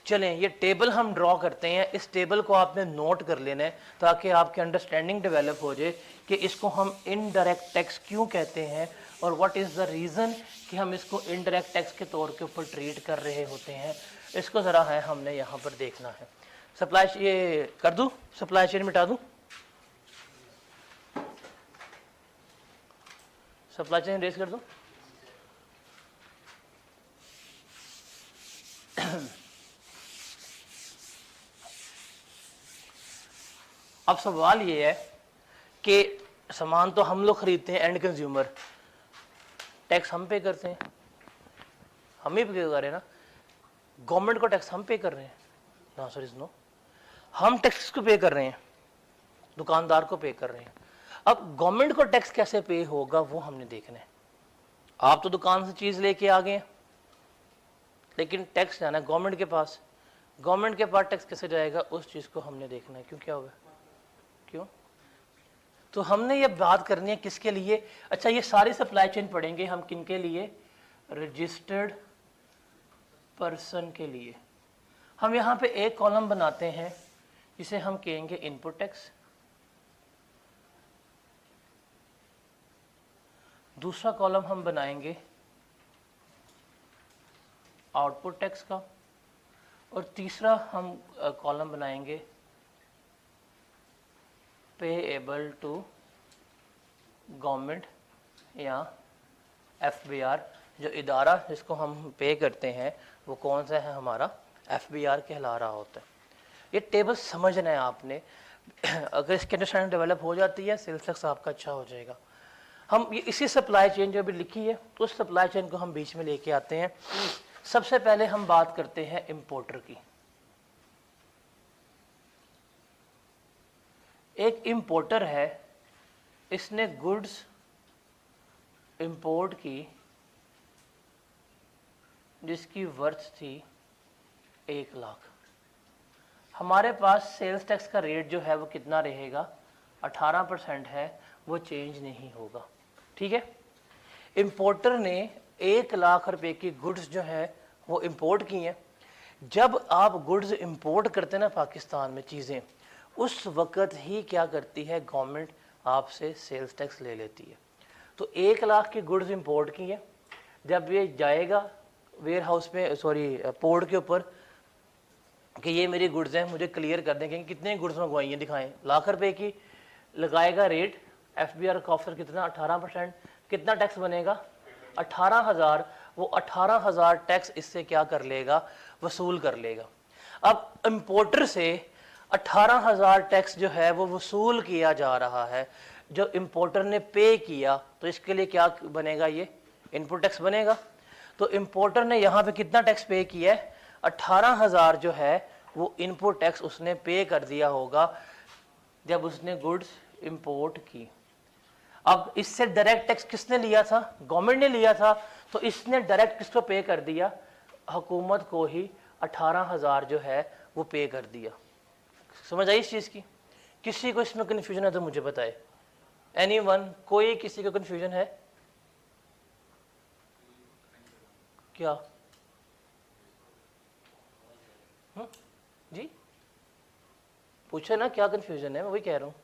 चलें, ये टेबल हम ड्रॉ करते हैं। इस टेबल को आपने नोट कर लेना है ताकि आपकी अंडरस्टैंडिंग डेवलप हो जाए कि इसको हम इनडायरेक्ट टैक्स क्यों कहते हैं और व्हाट इज़ द रीज़न कि हम इसको इनडायरेक्ट टैक्स के तौर के ऊपर ट्रीट कर रहे होते हैं। इसको ज़रा है हमने यहाँ पर देखना है। सप्लाई, ये कर दूँ, सप्लाई चेन मिटा दूँ, सप्लाई चेन रेस कर दूँ। अब सवाल ये है कि सामान तो हम लोग खरीदते हैं, एंड कंज्यूमर, टैक्स हम पे करते हैं, हम ही पे कर रहे हैं ना। गवर्नमेंट को टैक्स हम पे कर रहे हैं? No sir, is no. हम टैक्स को पे कर रहे हैं, दुकानदार को पे कर रहे हैं। अब गवर्नमेंट को टैक्स कैसे पे होगा वो हमने देखना है। आप तो दुकान से चीज लेके आ गए हैं, लेकिन टैक्स जाना है गवर्नमेंट के पास। गवर्नमेंट के पास टैक्स कैसे जाएगा उस चीज को हमने देखना है। क्यों, क्या होगा? क्यों? तो हमने ये बात करनी है किसके लिए? अच्छा, ये सारी सप्लाई चेन पढ़ेंगे हम किनके लिए? रजिस्टर्ड पर्सन के लिए। हम यहाँ पे एक कॉलम बनाते हैं जिसे हम कहेंगे इनपुट टैक्स, दूसरा कॉलम हम बनाएंगे आउटपुट टैक्स का, और तीसरा हम कॉलम बनाएंगे पेएबल टू गवर्नमेंट या FBR। जो इदारा जिसको हम पे करते हैं वो कौन सा है? हमारा FBR कहला रहा होता है। ये टेबल समझना है आपने। अगर इसकी अंडरस्टैंडिंग डेवलप हो जाती है, सेल्स टैक्स आपका अच्छा हो जाएगा। हम ये इसी सप्लाई चेन जो अभी लिखी है उस सप्लाई चेन को हम बीच में लेके आते हैं। सबसे पहले हम बात करते हैं इंपोर्टर की। एक इंपोर्टर है, इसने गुड्स इंपोर्ट की जिसकी वर्थ थी 1 लाख। हमारे पास सेल्स टैक्स का रेट जो है वो कितना रहेगा, 18% है, वो चेंज नहीं होगा। ठीक है, इंपोर्टर ने 1 लाख रुपए की गुड्स जो है वो इंपोर्ट की हैं। जब आप गुड्स इंपोर्ट करते हैं ना पाकिस्तान में चीज़ें, उस वक़्त ही क्या करती है गवर्नमेंट, आपसे सेल्स टैक्स ले लेती है। तो 1 लाख की गुड्स इंपोर्ट की है, जब ये जाएगा वेयर हाउस में, सॉरी पोर्ट के ऊपर कि ये मेरी गुड्स हैं, मुझे क्लियर कर दें कि कितने गुड्स मंगवाई हैं, दिखाएं, लाख रुपए की, लगाएगा रेट, FBR का ऑफिसर कितना, 18%, कितना टैक्स बनेगा, 18,000। वो 18,000 टैक्स इससे क्या कर लेगा, वसूल कर लेगा। अब इंपोर्टर से 18,000 टैक्स जो है वो वसूल किया जा रहा है, जो इंपोर्टर ने पे किया, तो इसके लिए क्या बनेगा, ये इनपुट टैक्स बनेगा। तो इंपोर्टर ने यहाँ पे कितना टैक्स पे किया है, 18,000 जो है वो इनपुट टैक्स उसने पे कर दिया होगा जब उसने गुड्स इंपोर्ट की। अब इससे डायरेक्ट टैक्स किसने लिया था, गवर्नमेंट ने लिया था, तो इसने डायरेक्ट किसको पे कर दिया, हुकूमत को ही 18,000 जो है वो पे कर दिया। समझ आई इस चीज़ की? किसी को इसमें कन्फ्यूजन है तो मुझे बताए। एनीवन, कोई किसी को कन्फ्यूजन है क्या? जी पूछे ना, क्या कन्फ्यूजन है, मैं वही कह रहा हूँ।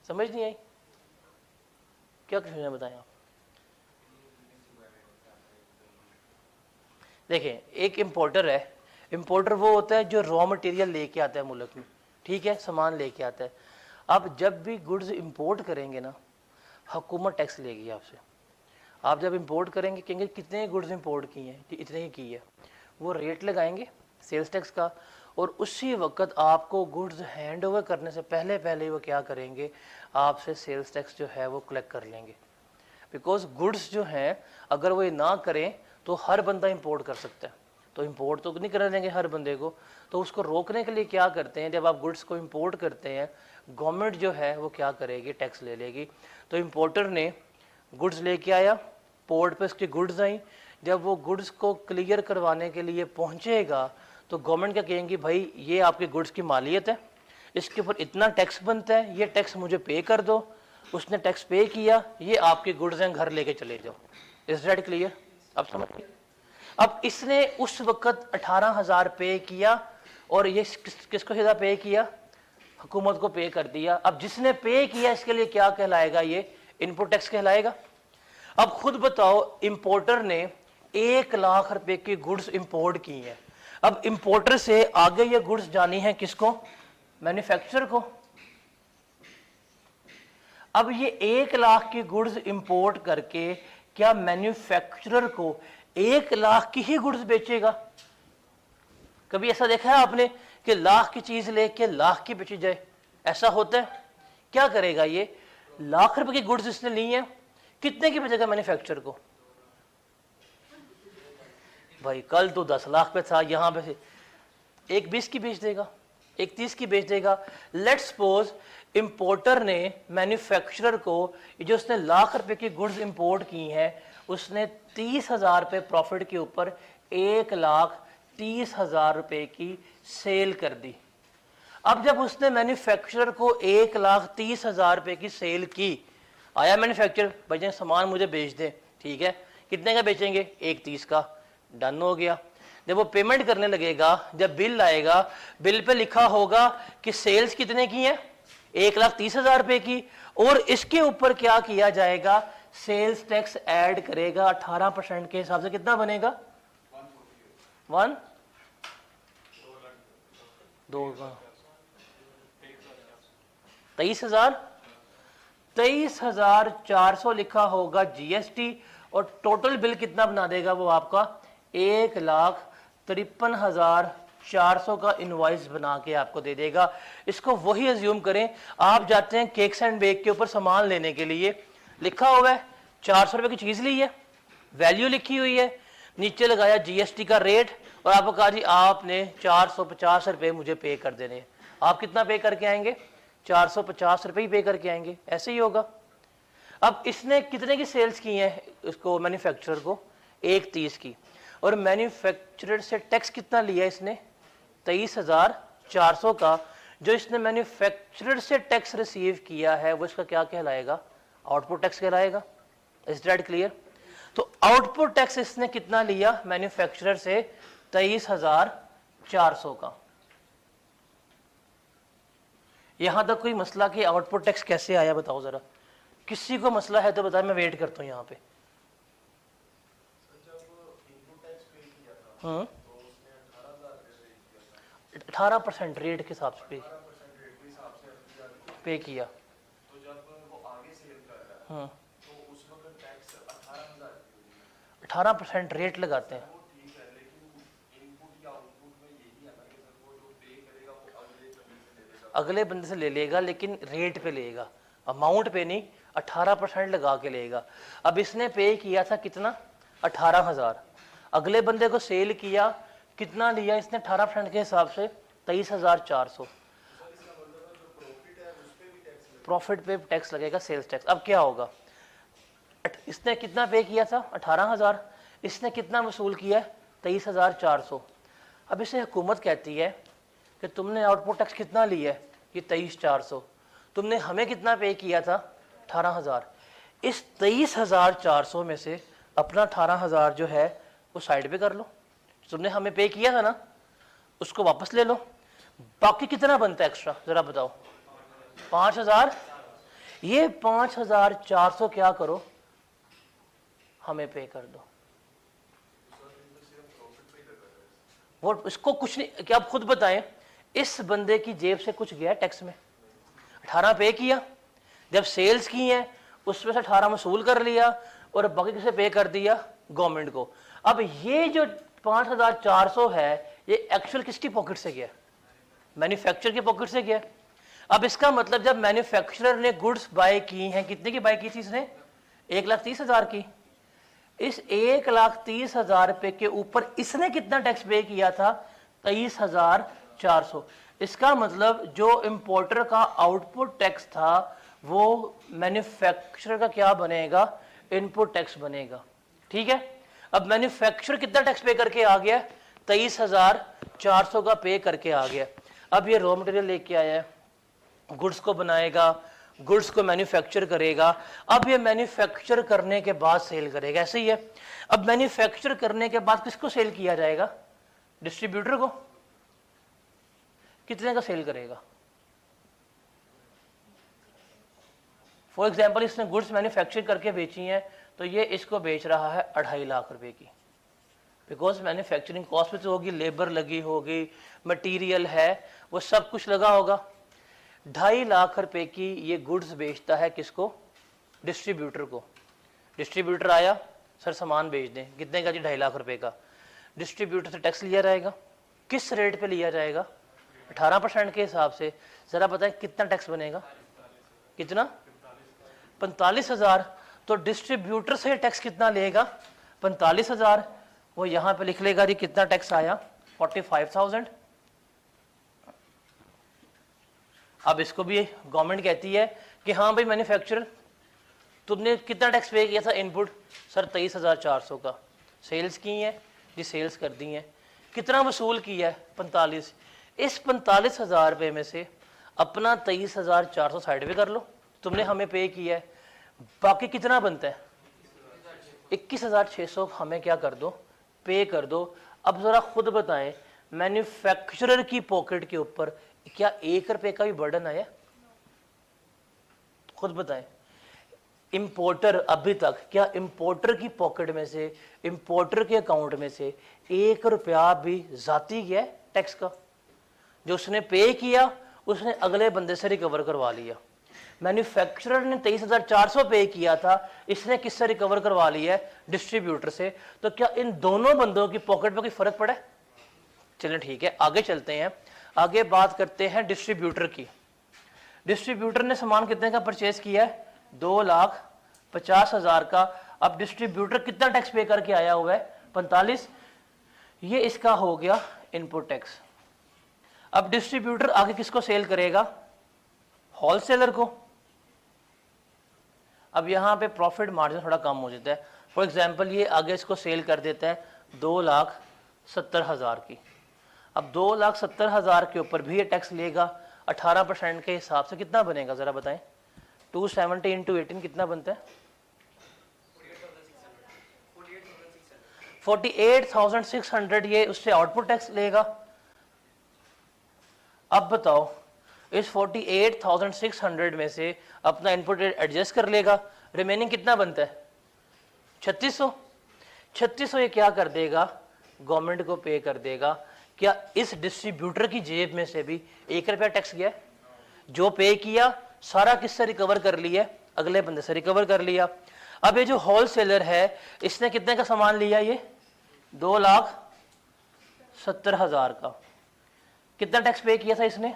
समझ नहीं आई, क्या कन्फ्यूजन है बताएं आप। देखें, एक इंपोर्टर है, इंपोर्टर वो होता है जो रॉ मटेरियल लेके आता है मुल्क में, ठीक है, सामान लेके आता है। अब जब भी गुड्स इंपोर्ट करेंगे ना, हुकूमत टैक्स लेगी आपसे। आप जब इंपोर्ट करेंगे, कहेंगे कितने गुड्स इंपोर्ट की हैं, कि इतने ही की है, वो रेट लगाएंगे सेल्स टैक्स का, और उसी वक्त आपको गुड्स हैंड ओवर करने से पहले पहले वो क्या करेंगे, आपसे सेल्स टैक्स जो है वो कलेक्ट कर लेंगे। बिकॉज गुड्स जो हैं अगर वो ये ना करें तो हर बंदा इंपोर्ट कर सकता है, तो इंपोर्ट तो नहीं कर देंगे हर बंदे को, तो उसको रोकने के लिए क्या करते हैं, जब आप गुड्स को इंपोर्ट करते हैं, गवर्नमेंट जो है वो क्या करेगी, टैक्स ले लेगी। तो इंपोर्टर ने गुड्स लेके आया, पोर्ट पे उसकी गुड्स आई, जब वो गुड्स को क्लियर करवाने के लिए पहुंचेगा तो गवर्नमेंट क्या कहेंगी, भाई ये आपके गुड्स की मालियत है, इसके ऊपर इतना टैक्स बनता है, ये टैक्स मुझे पे कर दो। उसने टैक्स पे किया, ये आपके गुड्स हैं, घर लेके चले जाओ। Is that clear? अब समझ गए? अब इसने उस वक्त 18,000 पे किया, और ये किसको सीधा पे किया, हुकूमत को पे कर दिया। अब जिसने पे किया इसके लिए क्या कहलाएगा, ये इनपुट टैक्स कहलाएगा। अब खुद बताओ, इंपोर्टर ने 1 लाख रुपए की गुड्स इंपोर्ट की हैं। अब इंपोर्टर से आगे ये गुड्स जानी है किसको, मैन्युफैक्चरर को। अब ये 1 लाख की गुड्स इंपोर्ट करके क्या मैन्युफैक्चरर को 1 लाख की ही गुड्स बेचेगा? कभी ऐसा देखा है आपने कि लाख की चीज लेके लाख की बेची जाए? ऐसा होता है? क्या करेगा ये, लाख रुपए की गुड्स इसने ली हैं, कितने की बेचेगा मैन्युफैक्चरर को? भाई कल तो 10 लाख पे था, यहां पे एक 20 की बेच देगा, एक 30 की बेच देगा। लेट्स सपोज इंपोर्टर ने मैन्युफैक्चरर को, जो उसने लाख रुपए की गुड्स इंपोर्ट की हैं, उसने 30,000 रुपये प्रॉफिट के ऊपर 1,30,000 रुपये की सेल कर दी। अब जब उसने मैन्युफैक्चरर को 1,30,000 रुपये की सेल की, आया मैन्युफैक्चरर, भाई सामान मुझे बेच दे, ठीक है, कितने का बेचेंगे, 1,30 का, डन हो गया। जब वो पेमेंट करने लगेगा, जब बिल आएगा, बिल पे लिखा होगा कि सेल्स कितने की है, 1,30,000 रुपए की, और इसके ऊपर क्या किया जाएगा, सेल्स टैक्स ऐड करेगा 18% के हिसाब से। कितना बनेगा, 23,400 लिखा होगा GST, और टोटल बिल कितना बना देगा वो आपका, 1,53,400 का इनवॉइस बना के आपको दे देगा। इसको वही अज्यूम करें, आप जाते हैं केक्स एंड बेक के ऊपर सामान लेने के लिए, लिखा हुआ है 400 रुपए की चीज ली है, वैल्यू लिखी हुई है, नीचे लगाया GST का रेट, और आपको कहा जी आपने 450 रुपए मुझे पे कर देने। आप कितना पे करके आएंगे? 450 रुपये ही पे करके आएंगे, ऐसे ही होगा। अब इसने कितने की सेल्स की है इसको, मैन्युफैक्चरर को? 1.30 की। और मैन्युफैक्चरर से टैक्स कितना लिया इसने? 23,400 का। जो इसने मैन्युफैक्चरर से टैक्स रिसीव किया है वो इसका क्या कहलाएगा? आउटपुट टैक्स कहलाएगा। Is that clear? तो आउटपुट टैक्स इसने कितना लिया मैन्युफैक्चरर से? 23,400 का। यहां तक कोई मसला कि आउटपुट टैक्स कैसे आया बताओ जरा, किसी को मसला है तो बताए, मैं वेट करता हूं यहाँ पे। 18% रेट के हिसाब से पे किया। तो जब वो आगे सेल कर रहा है तो उस वक्त टैक्स 18% रेट लगाते हैं। ठीक है, लेकिन इनपुट या आउटपुट में यही है ना कि सर वो जो पे करेगा वो अगले बंदे से ले लेगा, लेकिन रेट पे लेगा, अमाउंट पे नहीं, 18% लगा के लेगा। अब इसने पे किया था कितना? 18,000। अगले बंदे को सेल किया, कितना लिया इसने 18% के हिसाब से? 23,400। प्रॉफिट पे टैक्स लगेगा, सेल्स टैक्स। अब क्या होगा? इसने कितना पे किया था? 18,000। इसने कितना वसूल किया है? 23,400। अब इसे हुकूमत कहती है कि तुमने आउटपुट टैक्स कितना लिया है? ये 23,400। तुमने हमें कितना पे किया था? 18,000। इस 23,400 में से अपना 18,000 जो है वो साइड पे कर लो। तुमने हमें पे किया था ना, उसको वापस ले लो। बाकी कितना बनता है एक्स्ट्रा जरा बताओ? 5,000। ये 5,400 क्या करो, हमें पे कर दो। वो इसको कुछ नहीं, क्या आप खुद बताएं, इस बंदे की जेब से कुछ गया टैक्स में? 18 पे किया, जब सेल्स की है उसमें से 18 वसूल कर लिया और बाकी किसे पे कर दिया? गवर्नमेंट को। अब ये जो 5,400 है ये एक्चुअल किसकी पॉकेट से गया? मैन्युफैक्चरर की पॉकेट से गया। अब इसका मतलब जब मैन्युफैक्चरर ने गुड्स बाय की हैं, कितने की बाय की थी इसने? 1,30,000 की। इस 1,30,000 रुपए के ऊपर इसने कितना टैक्स पे किया था? 23,400। इसका मतलब जो इंपोर्टर का आउटपुट टैक्स था वो मैन्युफैक्चरर का क्या बनेगा? इनपुट टैक्स बनेगा। ठीक है, अब मैन्युफैक्चरर कितना टैक्स पे करके आ गया? 23,400 का पे करके आ गया। अब ये रॉ मटेरियल लेके आया है, गुड्स को बनाएगा, गुड्स को मैन्युफैक्चर करेगा। अब ये मैन्युफैक्चर करने के बाद सेल करेगा, ऐसे ही है। अब मैन्युफैक्चर करने के बाद किसको सेल किया जाएगा? डिस्ट्रीब्यूटर को। कितने का सेल करेगा? फॉर एग्जाम्पल इसने गुड्स मैन्युफैक्चर करके बेची हैं तो ये इसको बेच रहा है 2.5 लाख रुपए की, बिकॉज मैन्युफैक्चरिंग कॉस्ट में तो होगी, लेबर लगी होगी, मटेरियल है, वो सब कुछ लगा होगा। 2.5 लाख रुपए की ये गुड्स बेचता है किसको? डिस्ट्रीब्यूटर को। डिस्ट्रीब्यूटर आया, सर सामान बेच दें, कितने का जी? 2.5 लाख रुपए का। डिस्ट्रीब्यूटर से टैक्स लिया जाएगा, किस रेट पे लिया जाएगा? 18% के हिसाब से। जरा बताएं कितना टैक्स बनेगा? कितना? 45,000। तो डिस्ट्रीब्यूटर से टैक्स कितना लेगा? 45,000। वो यहां पे लिख लेगा जी कितना टैक्स आया? 45,000। अब इसको भी गवर्नमेंट कहती है कि हाँ भाई मैन्युफैक्चरर तुमने कितना टैक्स पे किया था? इनपुट सर 23,400 का। सेल्स की है जी, सेल्स कर दी है। कितना वसूल किया है? 45। इस 45,000 रुपए में से अपना 23,400 साइड पे कर लो, तुमने हमें पे किया है। बाकी कितना बनता है? 21,600 हमें क्या कर दो? पे कर दो। अब जरा खुद बताएं, मैन्युफैक्चरर की पॉकेट के ऊपर क्या 1 रुपए का भी बर्डन आया? खुद बताएं। इंपोर्टर अभी तक क्या इंपोर्टर की पॉकेट में से, इंपोर्टर के अकाउंट में से 1 रुपया भी जाती गया टैक्स का? जो उसने पे किया उसने अगले बंदे से रिकवर करवा लिया। मैन्युफैक्चरर ने 23,400 पे किया था, इसने किससे रिकवर करवा लिया है? डिस्ट्रीब्यूटर से। तो क्या इन दोनों बंदों की पॉकेट में कोई फर्क पड़ा है? चलिए ठीक है, आगे चलते हैं। आगे बात करते हैं डिस्ट्रीब्यूटर की। डिस्ट्रीब्यूटर ने सामान कितने का परचेज किया है? 2,50,000 का। अब डिस्ट्रीब्यूटर कितना टैक्स पे करके आया हुआ है? 45। ये इसका हो गया इनपुट टैक्स। अब डिस्ट्रीब्यूटर आगे किसको सेल करेगा? होलसेलर को। अब यहाँ पे प्रॉफिट मार्जिन थोड़ा कम हो जाता है। फॉर एग्जांपल ये आगे इसको सेल कर देता है 2,70,000 की। अब 2,70,000 के ऊपर भी ये टैक्स लेगा 18% के हिसाब से। कितना बनेगा ज़रा बताएं? 270 इंटू 18 कितना बनता है? 48,600 ये उससे आउटपुट टैक्स लेगा। अब बताओ इस 48,600 में से अपना इनपुट एडजस्ट कर लेगा, रिमेनिंग कितना बनता है? 3600। 3600 ये क्या कर देगा? गवर्नमेंट को पे कर देगा। क्या इस डिस्ट्रीब्यूटर की जेब में से भी 1 रुपया टैक्स गया? जो पे किया सारा किससे रिकवर कर लिया? अगले बंदे से रिकवर कर लिया। अब ये जो होलसेलर है इसने कितने का सामान लिया? ये 2,70,000 का। कितना टैक्स पे किया था इसने?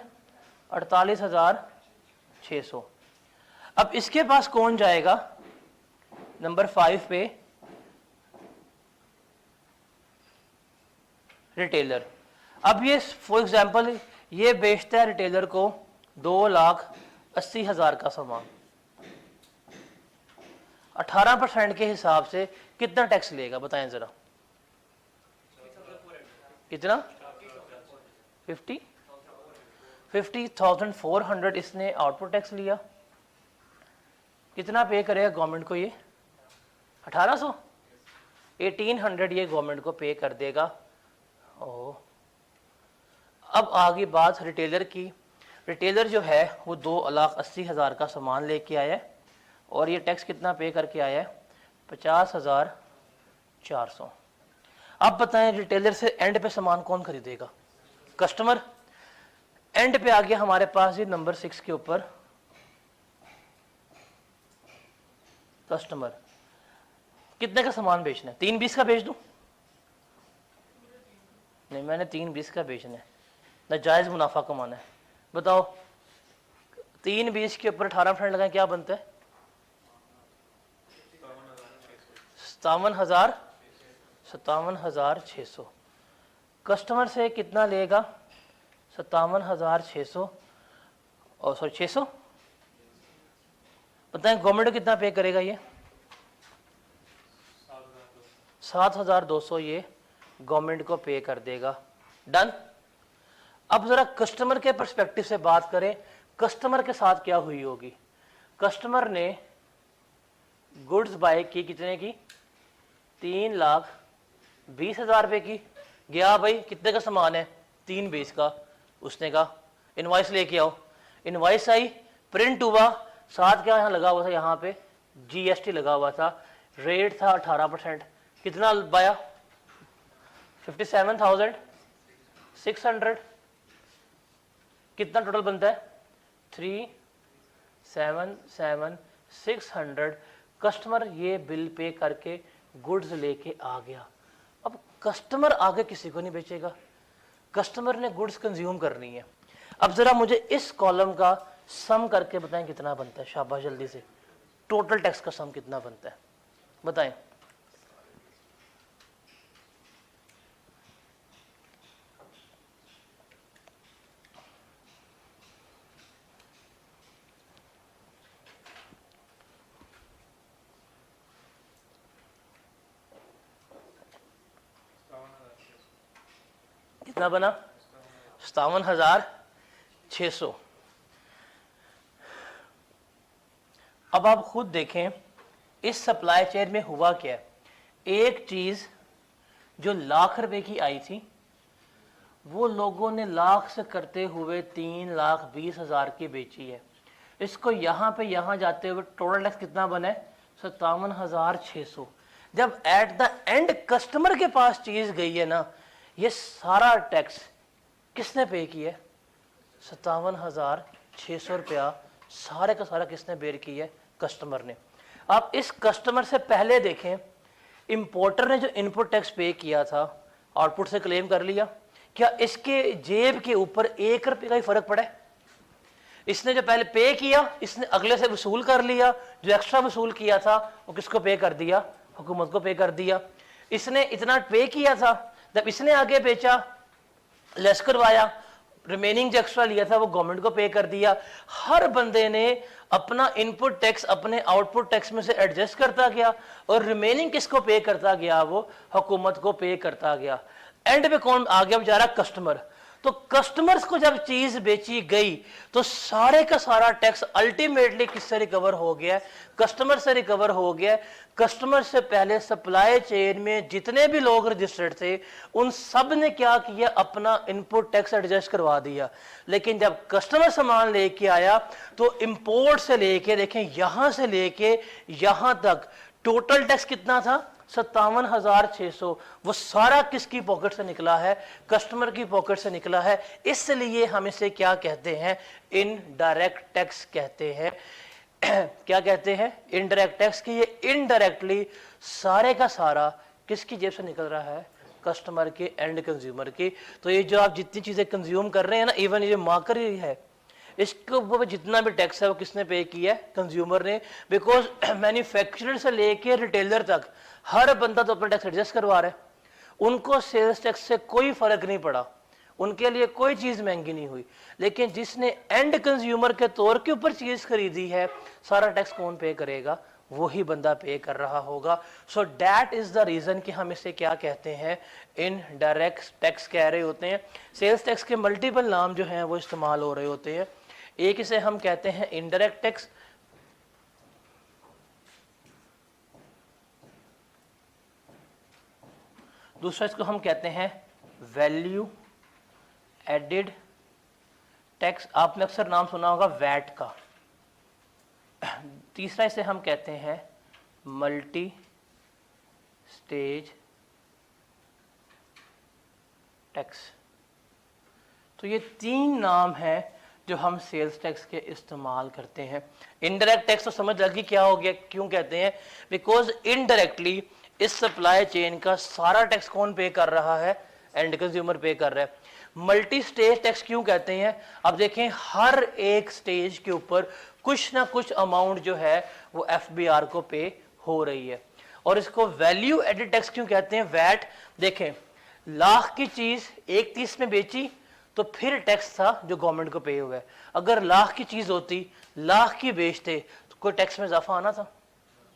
48,600। अब इसके पास कौन जाएगा? नंबर 5 पे रिटेलर। अब ये फॉर एग्जांपल ये बेचता है रिटेलर को 2,80,000 का सामान। 18% के हिसाब से कितना टैक्स लेगा बताएं जरा? कितना? 50,400 इसने आउटपुट टैक्स लिया। कितना पे करेगा गवर्नमेंट को ये? 1800। 1800 ये गवर्नमेंट को पे कर देगा। ओ अब आगे बात रिटेलर की। रिटेलर जो है वो 2,80,000 का सामान लेके आया है और ये टैक्स कितना पे करके आया है? 50,400। अब बताएं रिटेलर से एंड पे सामान कौन खरीदेगा? कस्टमर। एंड पे आ गया हमारे पास ये नंबर 6 के ऊपर कस्टमर। कितने का सामान बेचना है? 320 का बेच दूं? नहीं, मैंने 320 का बेचना है, नाजायज मुनाफा कमाना है। बताओ 320 के ऊपर 18% लगाएं, क्या बनता है? 57,600। कस्टमर से कितना लेगा? 57,600 और सॉरी 600। बताएं गवर्नमेंट कितना पे करेगा? ये 7,200 ये गवर्नमेंट को पे कर देगा। डन। अब जरा कस्टमर के पर्सपेक्टिव से बात करें, कस्टमर के साथ क्या हुई होगी? कस्टमर ने गुड्स बाय की, कितने की? 3,20,000 रुपए की। गया भाई कितने का सामान है? 320 का। उसने कहा इनवॉइस लेके आओ। इनवॉइस आई, प्रिंट हुआ, साथ क्या यहाँ लगा हुआ था? यहाँ पे जीएसटी लगा हुआ था। रेट था 18%। कितना बाया? 57,600। कितना टोटल बनता है? 377,600। कस्टमर ये बिल पे करके गुड्स लेके आ गया। अब कस्टमर आगे किसी को नहीं बेचेगा, कस्टमर ने गुड्स कंज्यूम करनी है। अब जरा मुझे इस कॉलम का सम करके बताएं कितना बनता है? शाबाश जल्दी से। टोटल टैक्स का सम कितना बनता है बताएं? कितना बना? 57,600। अब आप खुद देखें इस सप्लाई चेन में हुआ क्या है। एक चीज जो लाख रुपए की आई थी वो लोगों ने लाख से करते हुए 3,20,000 की बेची है। इसको यहाँ पे यहाँ जाते हुए टोटल टैक्स कितना बना है? 57,600। जब एट द एंड कस्टमर के पास चीज गई है ना, ये सारा टैक्स किसने पे किया है? 57,600 रुपया सारे का सारा किसने बेयर किया है? कस्टमर ने। आप इस कस्टमर से पहले देखें, इंपोर्टर ने जो इनपुट टैक्स पे किया था आउटपुट से क्लेम कर लिया। क्या इसके जेब के ऊपर 1 रुपये का ही फर्क पड़ा है? इसने जो पहले पे किया इसने अगले से वसूल कर लिया, जो एक्स्ट्रा वसूल किया था वो किसको पे कर दिया? हुकूमत को पे कर दिया। इसने इतना पे किया था, जब इसने आगे बेचा, लेस करवाया, रिमेनिंग जो एक्स्ट्रा लिया था वो गवर्नमेंट को पे कर दिया। हर बंदे ने अपना इनपुट टैक्स अपने आउटपुट टैक्स में से एडजस्ट करता गया और रिमेनिंग किसको पे करता गया, वो हुकूमत को पे करता गया। एंड पे कौन आ गया बेचारा, कस्टमर। तो कस्टमर्स को जब चीज बेची गई तो सारे का सारा टैक्स अल्टीमेटली किससे रिकवर हो गया, कस्टमर से रिकवर हो गया। कस्टमर से पहले सप्लाई चेन में जितने भी लोग रजिस्टर्ड थे उन सब ने क्या किया, अपना इनपुट टैक्स एडजस्ट करवा दिया। लेकिन जब कस्टमर सामान लेके आया तो इंपोर्ट से लेके देखें यहां से लेके यहां तक टोटल टैक्स कितना था, 57,600। वो सारा किसकी पॉकेट से निकला है, कस्टमर की पॉकेट से निकला है। इसलिए हम इसे क्या कहते हैं, इनडायरेक्ट टैक्स कहते हैं। क्या कहते हैं, इनडायरेक्ट टैक्स की। ये इनडायरेक्टली सारे का सारा किसकी जेब से निकल रहा है, कस्टमर के, एंड कंज्यूमर की। तो ये जो आप जितनी चीजें कंज्यूम कर रहे हैं ना, इवन ये मार्कर ही है, इसके ऊपर जितना भी टैक्स है वो किसने पे किया है, कंज्यूमर ने। बिकॉज मैन्युफैक्चरर से लेके रिटेलर तक हर बंदा तो अपना टैक्स एडजस्ट करवा रहा है। उनको सेल्स टैक्स से कोई फर्क नहीं पड़ा, उनके लिए कोई चीज महंगी नहीं हुई। लेकिन जिसने एंड कंज्यूमर के तौर के ऊपर चीज खरीदी है, सारा टैक्स कौन पे करेगा, वही बंदा पे कर रहा होगा। So that is the reason कि हम इसे क्या कहते हैं, इनडायरेक्ट टैक्स कह रहे होते हैं। सेल्स टैक्स के मल्टीपल नाम जो हैं वो इस्तेमाल हो रहे होते हैं। एक इसे हम कहते हैं इनडायरेक्ट टैक्स, दूसरा इसको हम कहते हैं वैल्यू एडेड टैक्स, आपने अक्सर नाम सुना होगा वैट का। तीसरा इसे हम कहते हैं मल्टी स्टेज टैक्स। तो ये तीन नाम हैं जो हम सेल्स टैक्स के इस्तेमाल करते हैं। इनडायरेक्ट टैक्स तो समझ लगी क्या हो गया, क्यों कहते हैं, बिकॉज इनडायरेक्टली इस सप्लाई चेन का सारा टैक्स कौन पे कर रहा है, एंड कंज्यूमर पे कर रहा है। मल्टी स्टेज टैक्स क्यों कहते हैं, अब देखें हर एक स्टेज के ऊपर कुछ ना कुछ अमाउंट जो है वो एफबीआर को पे हो रही है। और इसको वैल्यू एडेड टैक्स क्यों कहते हैं, वैट। देखें लाख की चीज 1/30 में बेची तो फिर टैक्स था जो गवर्नमेंट को पे हुआ है। अगर लाख की चीज होती, लाख की बेचते तो कोई टैक्स में इजाफा आना था,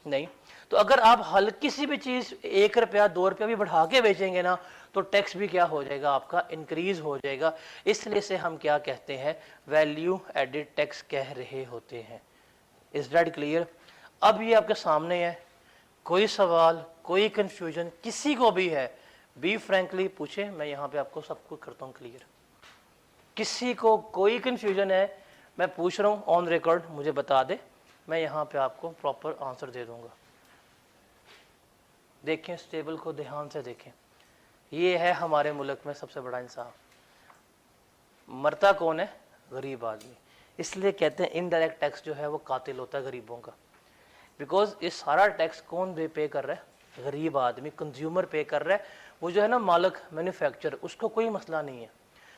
नहीं। तो अगर आप हल्की सी भी चीज 1 रुपया 2 रुपया भी बढ़ा के बेचेंगे ना, तो टैक्स भी क्या हो जाएगा, आपका इंक्रीज हो जाएगा। इसलिए से हम क्या कहते हैं, वैल्यू एडेड टैक्स कह रहे होते हैं। Is that clear. अब ये आपके सामने है, कोई सवाल, कोई कंफ्यूजन किसी को भी है, बी फ्रैंकली पूछे, मैं यहाँ पे आपको सब कुछ करता हूँ क्लियर। किसी को कोई कंफ्यूजन है, मैं पूछ रहा हूँ ऑन रिकॉर्ड, मुझे बता दे, मैं यहाँ पे आपको प्रॉपर आंसर दे दूंगा। देखें इस टेबल को ध्यान से देखें, ये है हमारे मुल्क में सबसे बड़ा इंसाफ। मरता कौन है, गरीब आदमी। इसलिए कहते हैं इनडायरेक्ट टैक्स जो है वो कातिल होता है गरीबों का। बिकॉज ये सारा टैक्स कौन पे कर रहा है, गरीब आदमी, कंज्यूमर पे कर रहा है। वो जो है ना मालिक, मैन्युफैक्चरर, उसको कोई मसला नहीं है।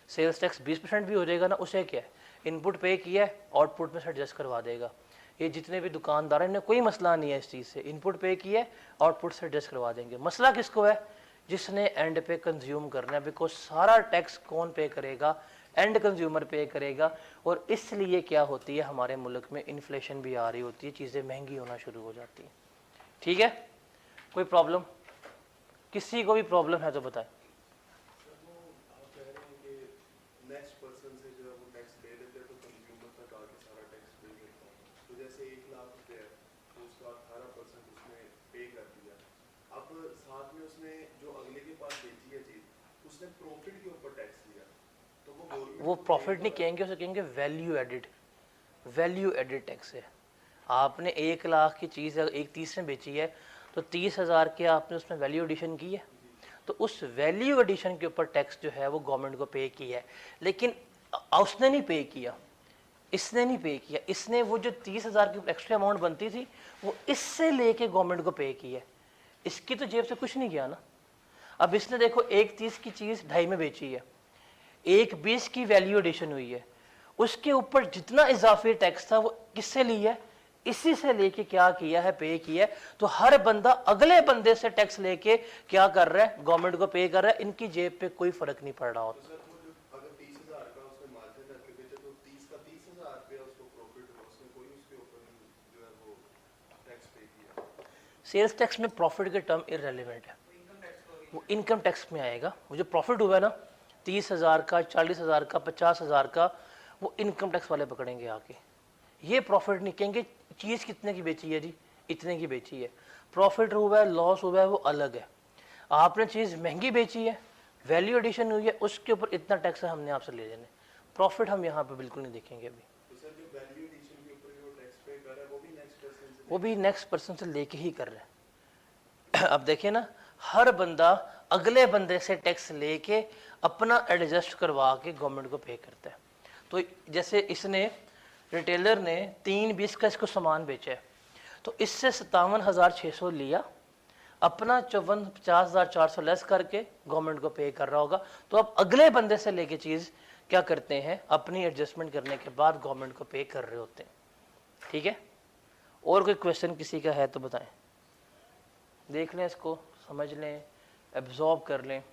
सेल्स टैक्स 20% भी हो जाएगा ना, उसे क्या है, इनपुट पे किया है, आउटपुट में से एडजस्ट करवा देगा। ये जितने भी दुकानदार हैं, इन्हें कोई मसला नहीं है इस चीज़ से, इनपुट पे किया है, आउटपुट से एडजस्ट करवा देंगे। मसला किसको है, जिसने एंड पे कंज्यूम करना है। बिकॉज सारा टैक्स कौन पे करेगा, एंड कंज्यूमर पे करेगा। और इसलिए क्या होती है, हमारे मुल्क में इन्फ्लेशन भी आ रही होती है, चीज़ें महंगी होना शुरू हो जाती हैं। ठीक है, कोई प्रॉब्लम, किसी को भी प्रॉब्लम है तो बताएं। वो प्रॉफिट नहीं कहेंगे, उसे कहेंगे value added, value added tax है। आपने 1 लाख की चीज़ 1/30 में बेची है तो 30,000 के आपने उसमें वैल्यू एडिशन की है, तो उस वैल्यू एडिशन के ऊपर टैक्स जो है वो गवर्नमेंट को पे किया है। लेकिन उसने नहीं पे किया, इसने नहीं पे किया, इसने वो जो 30,000 की एक्स्ट्रा अमाउंट बनती थी वो इससे लेके गवर्नमेंट को पे की है। इसकी तो जेब से कुछ नहीं किया ना। अब इसने देखो 1/30 की चीज़ 2.5 में बेची है, 1/20 की वैल्यू एडिशन हुई है, उसके ऊपर जितना इजाफी टैक्स था वो किससे लिया है, इसी से लेके क्या किया है, पे किया है। तो हर बंदा अगले बंदे से टैक्स लेके क्या कर रहा है, गवर्नमेंट को पे कर रहा है। इनकी जेब पे कोई फर्क नहीं पड़ रहा होता। सेल्स टैक्स में प्रॉफिट के टर्म इररेलेवेंट है, वो इनकम टैक्स में आएगा। वो जो प्रॉफिट हुआ है ना 30,000 का, 40,000 का, 50,000 का, वो इनकम टैक्स वाले पकड़ेंगे आके। ये प्रॉफिट नहीं कहेंगे चीज़ कितने की बेची है जी, इतने की बेची है। प्रॉफिट हुआ है, लॉस हुआ है, वो अलग है। आपने चीज़ महंगी बेची है, वैल्यू एडिशन हुई है, उसके ऊपर इतना टैक्स है हमने आपसे ले लेने। प्रॉफिट हम यहाँ पे बिल्कुल नहीं देखेंगे अभी। वो भी नेक्स्ट पर्सन से लेके ही कर रहे हैं। अब देखिए ना, हर बंदा अगले बंदे से टैक्स लेके अपना एडजस्ट करवा के गवर्नमेंट को पे करता है। तो जैसे इसने रिटेलर ने 320 का इसको सामान बेचा है, तो इससे 57,600 लिया, अपना 50,400 लेस करके गवर्नमेंट को पे कर रहा होगा। तो अब अगले बंदे से लेके चीज़ क्या करते हैं, अपनी एडजस्टमेंट करने के बाद गवर्नमेंट को पे कर रहे होते हैं। ठीक है, और कोई क्वेश्चन किसी का है तो बताएं, देख लें, इसको समझ लें, एब्जॉर्ब कर लें।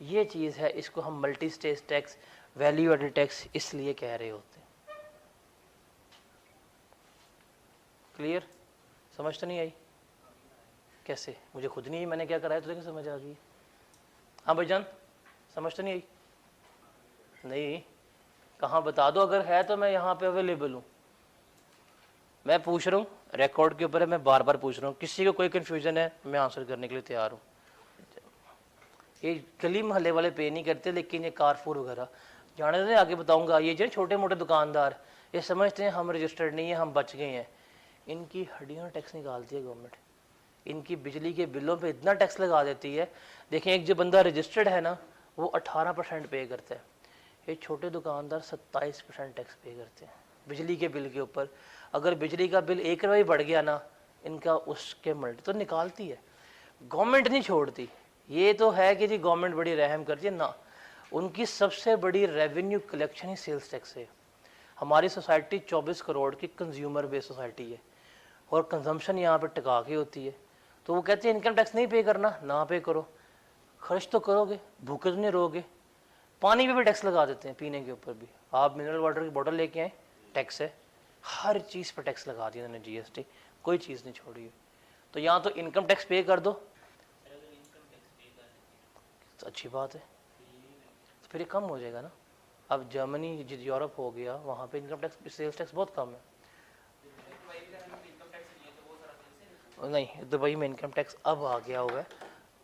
ये चीज़ है, इसको हम multi stage tax, value added tax इसलिए कह रहे होते हैं। क्लियर? समझ तो नहीं आई? कैसे? मुझे खुद नहीं आई, मैंने क्या कराया तो समझ आ गई। हाँ भाईजान, समझ तो नहीं आई? नहीं, कहाँ बता दो, अगर है तो मैं यहाँ पे अवेलेबल हूँ। मैं पूछ रहा हूँ, रिकॉर्ड के ऊपर है, मैं बार बार पूछ रहा हूँ, किसी को कोई कन्फ्यूजन है मैं आंसर करने के लिए तैयार हूँ। ये गली मोहल्ले वाले पे नहीं करते, लेकिन ये कारफूर वगैरह जाने दें, आगे बताऊंगा। ये जो छोटे मोटे दुकानदार ये समझते हैं हम रजिस्टर्ड नहीं है, हम बच गए हैं। इनकी हड्डियाँ टैक्स निकालती है गवर्नमेंट, इनकी बिजली के बिलों पे इतना टैक्स लगा देती है। देखें, एक जो बंदा रजिस्टर्ड है ना, वो 18% पे करता है, ये छोटे दुकानदार 27% टैक्स पे करते हैं बिजली के बिल के ऊपर। अगर बिजली का बिल 1 रुपये बढ़ गया ना, इनका उसके मल्टी तो निकालती है, गवर्नमेंट नहीं छोड़ती। ये तो है कि जी गवर्नमेंट बड़ी रहम करती है ना, उनकी सबसे बड़ी रेवेन्यू कलेक्शन ही सेल्स टैक्स है। हमारी सोसाइटी 24 करोड़ की कंज्यूमर बेस्ड सोसाइटी है, और कंजम्पशन यहाँ पे टिका के होती है। तो वो कहते हैं इनकम टैक्स नहीं पे करना, ना पे करो, खर्च तो करोगे, भूखे तो नहीं रहोगे। पानी पे भी टैक्स लगा देते हैं, पीने के ऊपर भी। आप मिनरल वाटर की बोतल लेके आए, टैक्स है। हर चीज़ पर टैक्स लगा दिया उन्होंने, जीएसटी, कोई चीज़ नहीं छोड़ी है। तो यहाँ तो इनकम टैक्स पे कर दो तो अच्छी बात है, तो फिर ये कम हो जाएगा ना। अब जर्मनी, यूरोप हो गया, वहाँ पे इनकम टैक्स, सेल्स टैक्स बहुत कम है। नहीं, दुबई में इनकम टैक्स अब आ गया हुआ है,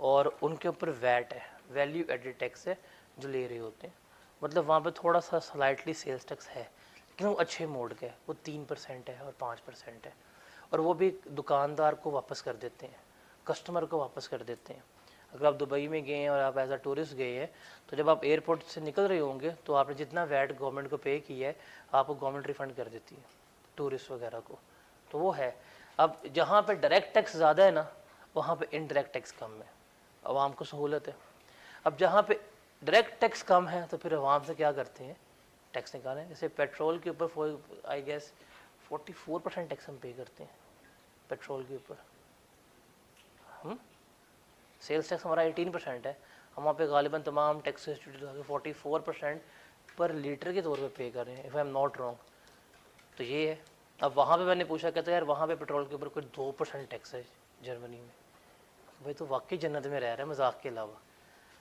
और उनके ऊपर वैट है, वैल्यू एडेड टैक्स है जो ले रहे होते हैं। मतलब वहाँ पे थोड़ा सा स्लाइटली सेल्स टैक्स है, लेकिन वो अच्छे मोड का है, वो 3% है और 5% है, और वो भी दुकानदार को वापस कर देते हैं, कस्टमर को वापस कर देते हैं। अगर आप दुबई में गए हैं और आप एज अ टूरिस्ट गए हैं, तो जब आप एयरपोर्ट से निकल रहे होंगे तो आपने जितना वैट गवर्नमेंट को पे किया है, आपको गवर्नमेंट रिफंड कर देती है टूरिस्ट वगैरह को। तो वो है। अब जहाँ पे डायरेक्ट टैक्स ज़्यादा है ना, वहाँ पे इनडायरेक्ट टैक्स कम है, आवाम को सहूलत है। अब जहाँ पे डायरेक्ट टैक्स कम है, तो फिर आवाम से क्या करते हैं, टैक्स निकालें। जैसे पेट्रोल के ऊपर आई गेस 44% टैक्स हम पे करते हैं पेट्रोल के ऊपर। सेल्स टैक्स हमारा 18% है, हम वहाँ पे गालिबन तमाम टैक्स 44% पर लीटर के तौर पे पे कर रहे हैं, if I am not wrong. तो ये है। अब वहाँ पे मैंने पूछा, कहते यार वहाँ पे पेट्रोल के ऊपर कोई 2% टैक्स है जर्मनी में। भाई तो वाकई जन्नत में रह रहा है मजाक के अलावा।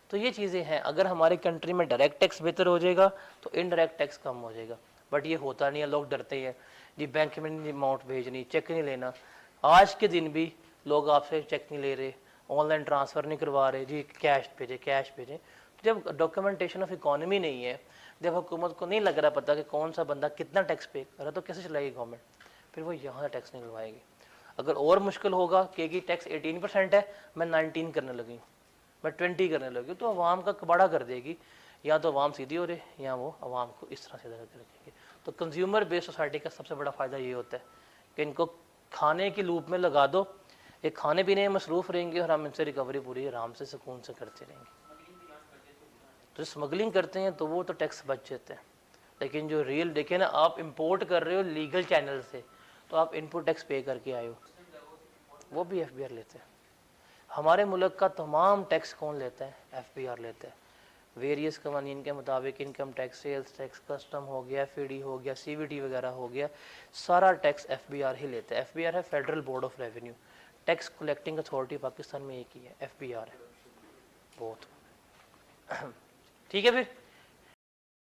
तो ये चीज़ें हैं, अगर हमारी कंट्री में डायरेक्ट टैक्स बेहतर हो जाएगा तो इनडायरेक्ट टैक्स कम हो जाएगा। बट ये होता नहीं है, लोग डरते हैं जी, बैंक में नहीं अमाउंट भेजनी, चेक नहीं लेना। आज के दिन भी लोग आपसे चेक नहीं ले रहे, ऑनलाइन ट्रांसफ़र नहीं करवा रहे, जी कैश भेजें कैश भेजें। तो जब डॉक्यूमेंटेशन ऑफ इकॉनमी नहीं है, जब हुकूमत को नहीं लग रहा पता कि कौन सा बंदा कितना टैक्स पे कर रहा, तो कैसे चलाएगी गवर्नमेंट? फिर वो यहाँ टैक्स निकलवाएगी। अगर और मुश्किल होगा कि टैक्स 18% है, मैं 19 करने लगी, मैं 20 करने लगी, तो आवाम का कबाड़ा कर देगी। या तो आवाम सीधी हो रहे, या वो आवाम को इस तरह से कर देगी। तो कंज्यूमर बेस्ड सोसाइटी का सबसे बड़ा फ़ायदा ये होता है कि इनको खाने की लूप में लगा दो, ये खाने पीने में मसरूफ़ रहेंगे, और हम इनसे रिकवरी पूरी आराम से सुकून से करते रहेंगे। तो स्मगलिंग करते हैं तो वो तो टैक्स बच जाते हैं, लेकिन जो रियल देखे ना, आप इंपोर्ट कर रहे हो लीगल चैनल से, तो आप इनपुट टैक्स पे करके आए हो, वो भी एफबीआर लेते हैं। हमारे मुल्क का तमाम टैक्स कौन लेता है? एफबीआर लेता है। वेरियस कवानीन के मुताबिक income tax, sales tax, custom हो गया, एफईडी हो गया, सीवीटी वगैरह हो गया, सारा टैक्स एफबीआर ही लेता है। एफबीआर है federal board of revenue. Tax collecting authority Pakistan में एक ही है, FBR है। बहुत ठीक है फिर।